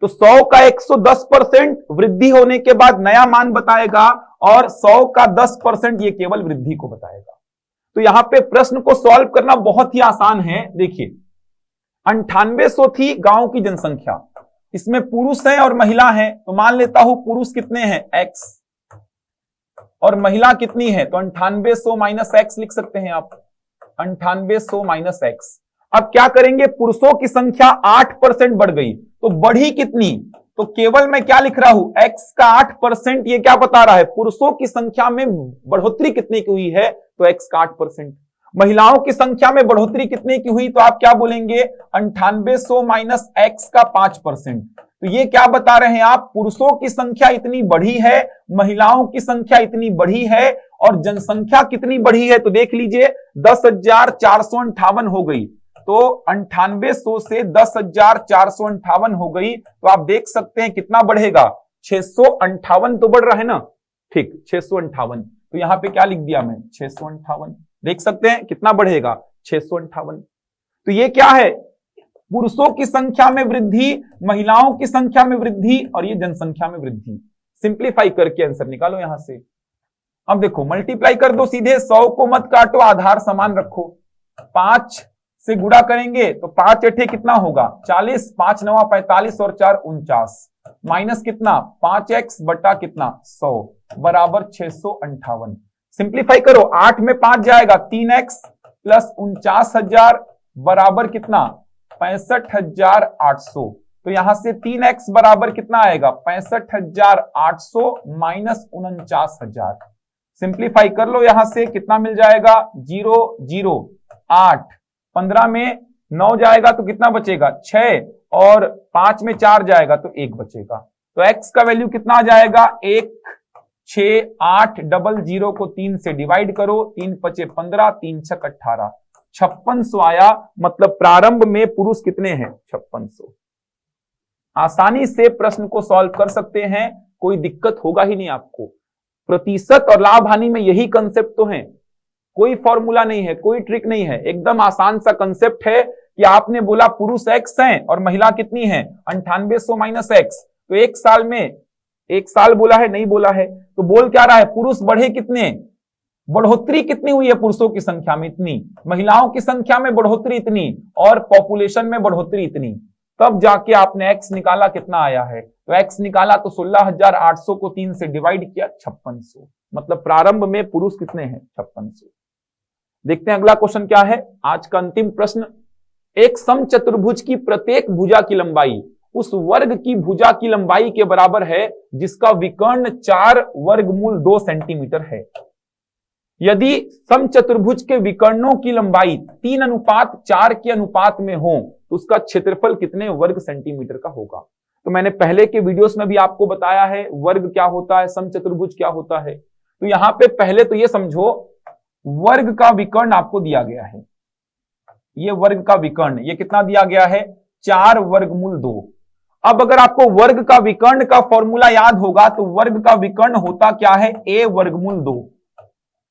तो 100 का 110% वृद्धि होने के बाद नया मान बताएगा, और 100 का 10% ये केवल वृद्धि को बताएगा। तो यहां पे प्रश्न को सॉल्व करना बहुत ही आसान है। देखिए 9800 थी गांव की जनसंख्या, इसमें पुरुष है और महिला है, तो मान लेता हूं पुरुष कितने हैं, x, और महिला कितनी है, तो 9800 माइनस x लिख सकते हैं आप, 9800 माइनस x। अब क्या करेंगे, पुरुषों की संख्या 8% बढ़ गई, तो बढ़ी कितनी, तो केवल मैं क्या लिख रहा हूं, x का 8%, ये क्या बता रहा है, पुरुषों की संख्या में बढ़ोतरी कितने की हुई है, तो x का 8%। महिलाओं की संख्या में बढ़ोतरी कितने की हुई, तो आप क्या बोलेंगे, 9800 माइनस x का 5%। तो ये क्या बता रहे हैं आप, पुरुषों की संख्या इतनी बढ़ी है, महिलाओं की संख्या इतनी बढ़ी है, और जनसंख्या कितनी बढ़ी है तो देख लीजिए 10,458 हो गई। तो 9800 से 10,458 हो गई, तो आप देख सकते हैं कितना बढ़ेगा, 658 तो बढ़ रहा है ना। ठीक, 658, तो यहां पे क्या लिख दिया मैं, 658। देख सकते हैं कितना बढ़ेगा, 658। तो ये क्या है, पुरुषों की संख्या में वृद्धि, महिलाओं की संख्या में वृद्धि और ये जनसंख्या में वृद्धि। सिंप्लीफाई करके आंसर निकालो यहां से। अब देखो मल्टीप्लाई कर दो सीधे, 100 को मत काटो, आधार समान रखो। 5 से गुणा करेंगे तो 5 अठे कितना होगा 40, 5 नवा 45 और 4 49, माइनस कितना 5x बटा कितना 100 बराबर 658। सिंप्लीफाई करो, 8 में 5 जाएगा 3x प्लस 49,000 बराबर कितना 65,800। तो यहां से 3x बराबर कितना आएगा 65,800 माइनस 49,000। सिंप्लीफाई कर लो, यहां से कितना मिल जाएगा 0 0 8, 15 में 9 जाएगा तो कितना बचेगा 6 और 5 में 4 जाएगा तो 1 बचेगा। तो x का वैल्यू कितना आ जाएगा 1 6 8 00 को 3 से डिवाइड करो, 3 पचे 15, 3 छक 18, 5600 आया। मतलब प्रारंभ में पुरुष कितने हैं 5600। आसानी से प्रश्न को सॉल्व कर सकते हैं, कोई दिक्कत होगा ही नहीं आपको। प्रतिशत और लाभ हानि में यही कंसेप्ट तो है, कोई फॉर्मूला नहीं है, कोई ट्रिक नहीं है, एकदम आसान सा कंसेप्ट है कि आपने बोला पुरुष x हैं और महिला कितनी है 9800 माइनस x। तो एक साल में, एक साल बोला है नहीं बोला है, तो बोल क्या रहा है पुरुष बढ़े कितने, बढ़ोतरी कितनी हुई है पुरुषों की संख्या में इतनी, महिलाओं की संख्या में बढ़ोतरी इतनी और पॉपुलेशन में बढ़ोतरी इतनी। तब जाके आपने x निकाला कितना आया है, तो x निकाला तो 16,800 को 3 से डिवाइड किया 5600। मतलब प्रारंभ में पुरुष कितने हैं 5600। देखते हैं अगला क्वेश्चन क्या है, आज का अंतिम प्रश्न। एक समचतुर्भुज की प्रत्येक भुजा की लंबाई उस वर्ग की भुजा की लंबाई के बराबर है जिसका विकर्ण 4 वर्गमूल 2 सेंटीमीटर है। यदि समचतुर्भुज के विकर्णों की लंबाई 3:4 के अनुपात में हो तो उसका क्षेत्रफल कितने वर्ग सेंटीमीटर का होगा। तो मैंने पहले के वीडियोस में भी आपको बताया है वर्ग क्या होता है, समचतुर्भुज क्या होता है। तो यहां पे पहले तो ये समझो वर्ग का विकर्ण आपको दिया गया है, ये वर्ग का विकर्ण, ये कितना दिया गया है 4 वर्गमूल 2। अब अगर आपको वर्ग का विकर्ण का फॉर्मूला याद होगा तो वर्ग का विकर्ण होता क्या है a वर्गमूल 2।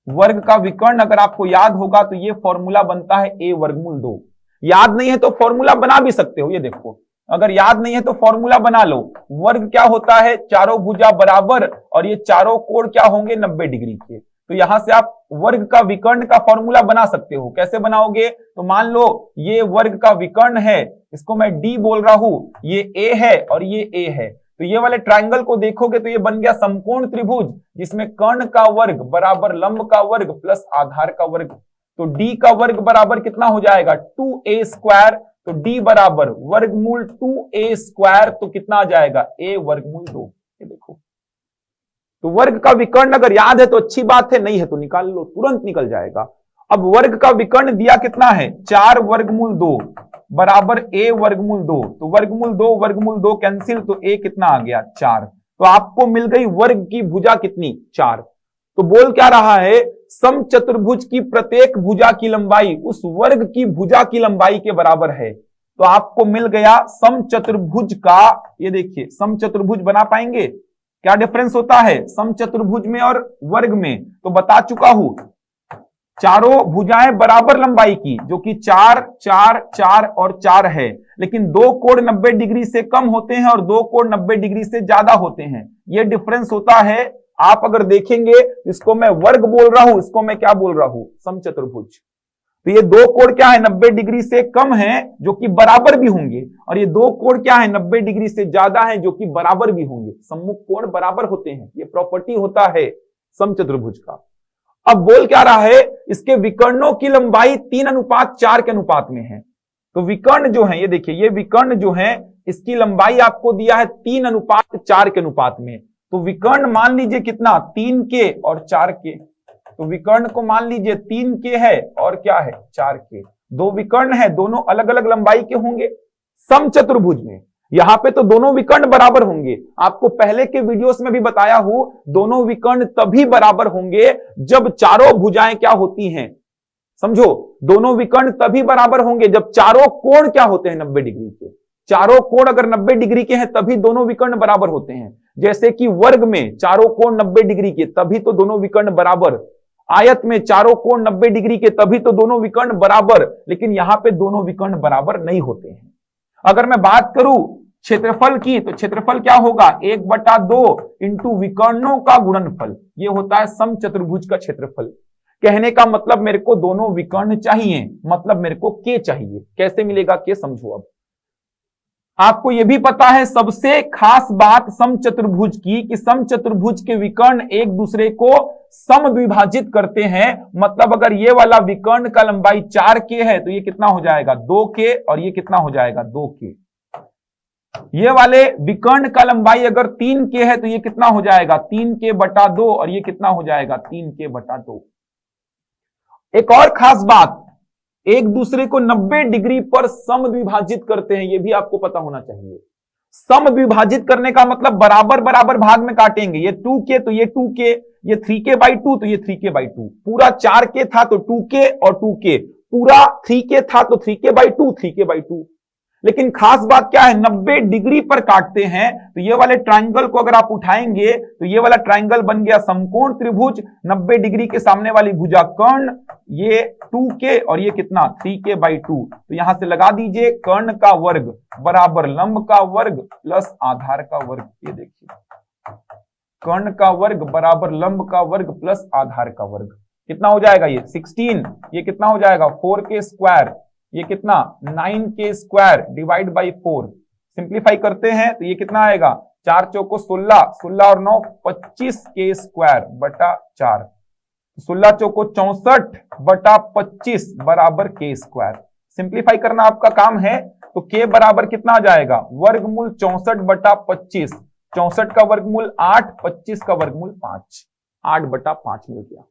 वर्ग का विकर्ण अगर आपको याद होगा तो ये फॉर्मूला बनता है a वर्गमूल 2। याद नहीं है तो फॉर्मूला बना भी सकते हो, ये देखो अगर याद नहीं है तो फॉर्मूला बना लो। वर्ग क्या होता है चारों भुजा बराबर और ये चारों कोण क्या होंगे 90 डिग्री के। तो यहां से आप वर्ग का विकर्ण का फॉर्मूला बना सकते हो। कैसे बनाओगे, तो मान लो ये वर्ग का विकर्ण है, इसको मैं d बोल रहा हूं, ये a है और ये a है। तो ये वाले ट्रायंगल को देखोगे तो ये बन गया समकोण त्रिभुज जिसमें कर्ण का वर्ग बराबर लंब का वर्ग प्लस आधार का वर्ग। तो d का वर्ग बराबर कितना हो जाएगा 2a स्क्वायर। तो d बराबर वर्गमूल 2a स्क्वायर, तो कितना आ जाएगा a वर्गमूल 2। ये देखो, तो वर्ग का विकर्ण अगर याद है तो अच्छी बात है, नहीं है तो निकाल लो, तुरंत निकल जाएगा। अब वर्ग का विकर्ण दिया कितना है 4 वर्गमूल 2 बराबर a वर्गमूल 2। तो वर्गमूल 2 कैंसिल, तो a कितना आ गया 4। तो आपको मिल गई वर्ग की भुजा कितनी 4। तो बोल क्या रहा है समचतुर्भुज की प्रत्येक भुजा की लंबाई उस वर्ग की भुजा की लंबाई के बराबर है। तो आपको मिल गया समचतुर्भुज का, ये देखिए समचतुर्भुज बना पाएंगे, क्या डिफरेंस होता है समचतुर्भुज में और वर्ग में, तो बता चुका हूं। चारों भुजाएं बराबर लंबाई की, जो कि 4 4 4 और 4 है, लेकिन 2 कोण 90 डिग्री से कम होते हैं और 2 कोण 90 डिग्री से ज्यादा होते हैं। यह डिफरेंस होता है। आप अगर देखेंगे, इसको मैं वर्ग बोल रहा हूं, इसको मैं क्या बोल रहा हूं समचतुर्भुज। तो ये 2 कोण क्या है 90 डिग्री से कम है जो कि बराबर भी होंगे, और ये 2 कोण क्या है 90 डिग्री से ज्यादा है जो कि बराबर भी होंगे। सम्मुख कोण बराबर होते हैं, ये प्रॉपर्टी होता है समचतुर्भुज का। अब बोल क्या रहा है इसके विकर्णों की लंबाई 3:4 के अनुपात में है। तो विकर्ण जो है, ये देखिए ये विकर्ण जो है इसकी लंबाई आपको दिया है 3:4 के अनुपात में। तो विकर्ण मान लीजिए कितना 3 के और 4 के। तो विकर्ण को मान लीजिए 3 के है और क्या है 4 के। दो विकर्ण है, दोनों अलग अलग लंबाई के होंगे समचतुर्भुज में। यहां पे तो दोनों विकर्ण बराबर होंगे। आपको पहले के वीडियोस में भी बताया हूं, दोनों विकर्ण तभी बराबर होंगे जब चारों भुजाएं क्या होती हैं, समझो, दोनों विकर्ण तभी बराबर होंगे जब चारों कोण क्या होते हैं 90 डिग्री के। चारों कोण अगर 90 डिग्री के हैं तभी दोनों विकर्ण बराबर होते हैं। जैसे कि वर्ग में चारों कोण 90 डिग्री के, तभी तो दोनों विकर्ण बराबर। आयत में चारों कोण 90 डिग्री के, तभी तो दोनों विकर्ण बराबर। लेकिन यहां पे दोनों विकर्ण बराबर नहीं होते हैं। अगर मैं बात करूं क्षेत्रफल की, तो क्षेत्रफल क्या होगा, 1/2 इंटू विकर्णों का गुणनफल। यह होता है समचतुर्भुज का क्षेत्रफल। कहने का मतलब मेरे को दोनों विकर्ण चाहिए, मतलब मेरे को के चाहिए। कैसे मिलेगा के, समझो। अब आपको यह भी पता है सबसे खास बात समचतुर्भुज की, कि समचतुर्भुज के विकर्ण एक दूसरे को समद्विभाजित करते हैं। मतलब अगर ये वाला विकर्ण का लंबाई 4k है तो ये कितना हो जाएगा 2k, और ये कितना हो जाएगा 2k। ये वाले विकर्ण का लंबाई अगर 3k है तो ये कितना हो जाएगा 3k/2, और ये कितना हो जाएगा 3k/2। एक और खास बात, एक दूसरे को 90 डिग्री पर समद्विभाजित करते हैं, यह भी आपको पता होना चाहिए। समद्विभाजित करने का मतलब बराबर बराबर भाग में काटेंगे। ये 2k तो ये 2k, ये 3k/2 तो ये 3k/2। पूरा 4k था तो 2k और 2k, पूरा 3k था तो 3k/2 3k/2। लेकिन खास बात क्या है, 90 डिग्री पर काटते हैं। तो ये वाले ट्राइंगल को अगर आप उठाएंगे तो ये वाला ट्राइंगल बन गया समकोण त्रिभुज। 90 डिग्री के सामने वाली भुजा कर्ण, ये 2k और ये कितना 3k/2। तो यहां से लगा दीजिए कर्ण का वर्ग बराबर लंब का वर्ग प्लस आधार का वर्ग। ये देखिए कर्ण का वर्ग बराबर लंब का वर्ग प्लस आधार का वर्ग। कितना हो जाएगा ये 16, ये कितना हो जाएगा 4k², ये कितना 9k² डिवाइड बाई 4। सिंप्लीफाई करते हैं तो ये कितना आएगा 4 चौको 16, 16 और 9 25k²/4। 16 चौको 64/25 बराबर k²। सिंप्लीफाई करना आपका काम है। तो k बराबर कितना आ जाएगा वर्गमूल 64/25। 64 का वर्गमूल 8, 25 का वर्गमूल 5, 8/5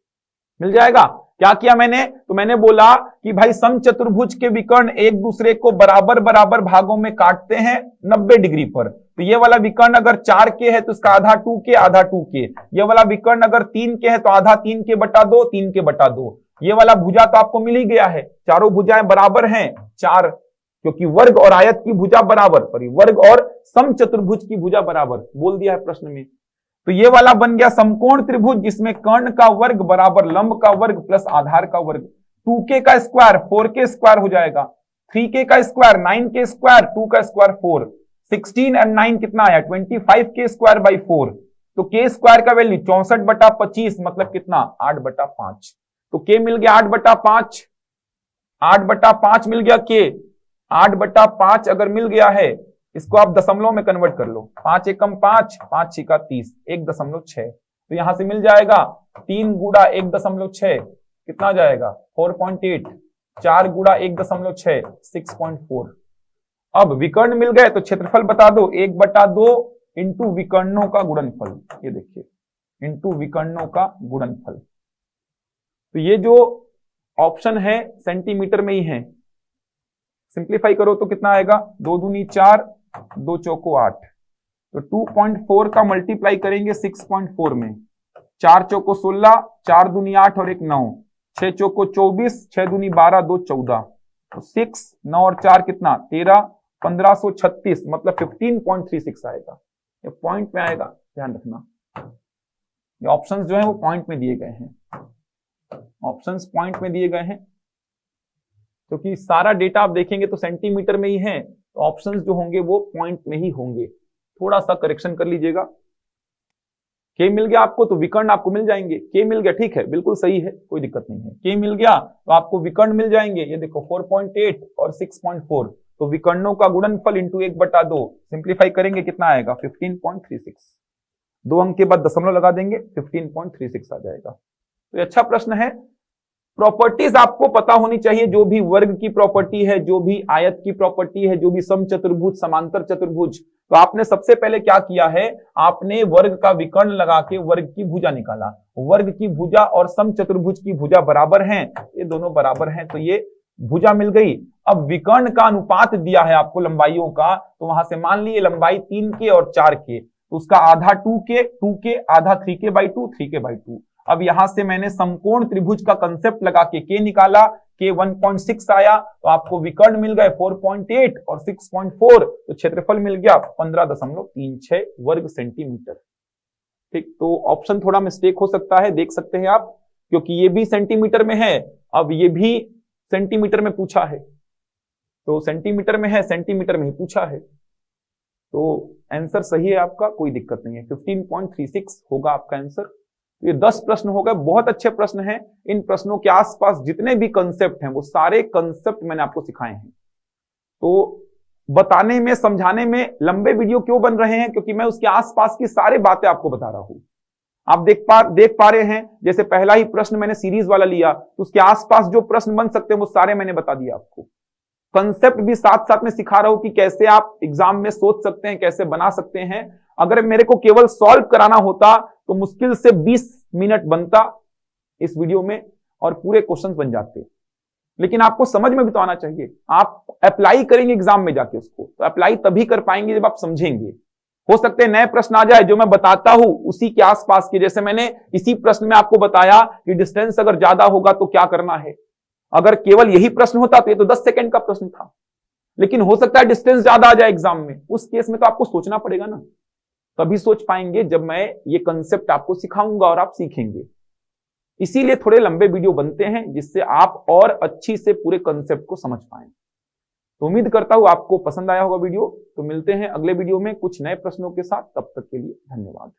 मिल जाएगा। क्या किया मैंने, तो मैंने बोला कि भाई समचतुर्भुज के विकर्ण एक दूसरे को बराबर बराबर भागों में काटते हैं 90 डिग्री पर। तो ये वाला विकर्ण अगर 4k है तो इसका आधा 2k, आधा 2k। ये वाला विकर्ण अगर 3k है तो आधा 3k/2, 3k/2। ये वाला भुजा तो आपको मिल ही गया है, चारों भुजाएं बराबर हैं 4, क्योंकि वर्ग और आयत की भुजा बराबर, सॉरी वर्ग और समचतुर्भुज की भुजा बराबर बोल दिया है प्रश्न में। तो ये वाला बन गया समकोण त्रिभुज जिसमें कर्ण का वर्ग बराबर लंब का वर्ग प्लस आधार का वर्ग। 2k का स्क्वायर 4k² हो जाएगा, 3k का स्क्वायर 9k², 2 का स्क्वायर 4, 16 और 9 कितना आया 25k²/4। तो k² का वैल्यू 64/25 मतलब कितना 8/5। तो k मिल गया 8/5, 8/5 मिल गया k। 8/5 अगर मिल गया है, इसको आप दशमलव में कन्वर्ट कर लो। 5 एकम 5, 5 छिका 30, 1.6। तो यहां से मिल जाएगा 3 गुणा 1.6 कितना जाएगा 4.8, 4 गुणा 1.6 6.4। अब विकर्ण मिल गए तो क्षेत्रफल बता दो, 1/2 इंटू विकर्णों का गुणनफल। ये देखिए इंटू विकर्णों का गुणनफल। तो ये जो ऑप्शन है सेंटीमीटर में ही है। सिंप्लीफाई करो तो कितना आएगा 2 दूनी 4, 2 चौको 8। तो 2.4 का मल्टीप्लाई करेंगे 6.4 में, 4 चौको 16, 4 दूनी 8 और 1 9, 6 चौको 24, 6 दूनी 12, 2 14। तो 6, 9 और 4 कितना 13, 1536 मतलब 15.36 आएगा। ये पॉइंट में आएगा, ध्यान रखना। ये ऑप्शंस जो है वो पॉइंट में दिए गए हैं, ऑप्शंस पॉइंट में दिए गए हैं, क्योंकि सारा डेटा आप देखेंगे तो सेंटीमीटर में ही है। तो ऑप्शंस जो होंगे वो पॉइंट में ही होंगे। थोड़ा सा करेक्शन कर लीजिएगा। के मिल गया आपको तो विकर्ण आपको मिल जाएंगे। के मिल गया, ठीक है, बिल्कुल सही है, कोई दिक्कत नहीं है। के मिल गया तो आपको विकर्ण मिल जाएंगे। ये देखो 4.8 और 6.4। तो विकर्णों का गुणनफल इंटू 1/2 सिंप्लीफाई करेंगे कितना आएगा 15.36। 2 अंक के बाद दशमलव लगा देंगे 15.36 आ जाएगा। तो ये अच्छा प्रश्न है। प्रॉपर्टीज आपको पता होनी चाहिए, जो भी वर्ग की प्रॉपर्टी है, जो भी आयत की प्रॉपर्टी है, जो भी समचतुर्भुज समांतर चतुर्भुज। तो आपने सबसे पहले क्या किया है, आपने वर्ग का विकर्ण लगा के वर्ग की भुजा निकाला। वर्ग की भुजा और समचतुर्भुज की भुजा बराबर हैं, ये दोनों बराबर हैं, तो ये भुजा मिल गई। अब विकर्ण का अनुपात दिया है आपको लंबाइयों का, तो वहां से मान लिए लंबाई 3k और 4k, तो उसका आधा 2k, आधा 3k/2, 3k/2। अब यहां से मैंने समकोण त्रिभुज का कंसेप्ट लगा के k निकाला, k 1.6 आया, तो आपको विकर्ण मिल गए 4.8 और 6.4, तो क्षेत्रफल मिल गया 15.36 वर्ग सेंटीमीटर। ठीक, तो ऑप्शन थोड़ा मिस्टेक हो सकता है, देख सकते हैं आप, क्योंकि ये भी सेंटीमीटर में है, अब ये भी सेंटीमीटर में पूछा है, तो सेंटीमीटर में है, सेंटीमीटर में ही पूछा है, तो आंसर सही है आपका, कोई दिक्कत नहीं है, 15.36 होगा आपका आंसर। ये 10 प्रश्न हो गए, बहुत अच्छे प्रश्न हैं। इन प्रश्नों के आसपास जितने भी कंसेप्ट हैं वो सारे कंसेप्ट मैंने आपको सिखाए हैं। तो बताने में, समझाने में लंबे वीडियो क्यों बन रहे हैं, क्योंकि मैं उसके आसपास की सारी बातें आपको बता रहा हूं। आप देख पा रहे हैं, जैसे पहला ही प्रश्न मैंने सीरीज वाला लिया, तो उसके आसपास जो प्रश्न बन सकते हैं वो सारे मैंने बता दिया आपको। कंसेप्ट भी साथ साथ में सिखा रहा हूं कि कैसे आप एग्जाम में सोच सकते हैं, कैसे बना सकते हैं। अगर मेरे को केवल सॉल्व कराना होता तो मुश्किल से 20 मिनट बनता इस वीडियो में और पूरे क्वेश्चन बन जाते, लेकिन आपको समझ में भी तो आना चाहिए। आप अप्लाई करेंगे एग्जाम में जाके उसको, तो अप्लाई तभी कर पाएंगे जब आप समझेंगे। हो सकते हैं नए प्रश्न आ जाए जो मैं बताता हूं उसी के आसपास के, जैसे मैंने इसी प्रश्न में आपको बताया कि डिस्टेंस अगर ज्यादा होगा तो क्या करना है। अगर केवल यही प्रश्न होता तो ये तो 10 सेकंड का प्रश्न था, लेकिन हो सकता है डिस्टेंस ज्यादा आ जाए एग्जाम में, उस केस में तो आपको सोचना पड़ेगा ना। तभी सोच पाएंगे जब मैं ये कंसेप्ट आपको सिखाऊंगा और आप सीखेंगे। इसीलिए थोड़े लंबे वीडियो बनते हैं, जिससे आप और अच्छी से पूरे कंसेप्ट को समझ पाएं। तो उम्मीद करता हूं आपको पसंद आया होगा वीडियो। तो मिलते हैं अगले वीडियो में कुछ नए प्रश्नों के साथ, तब तक के लिए धन्यवाद।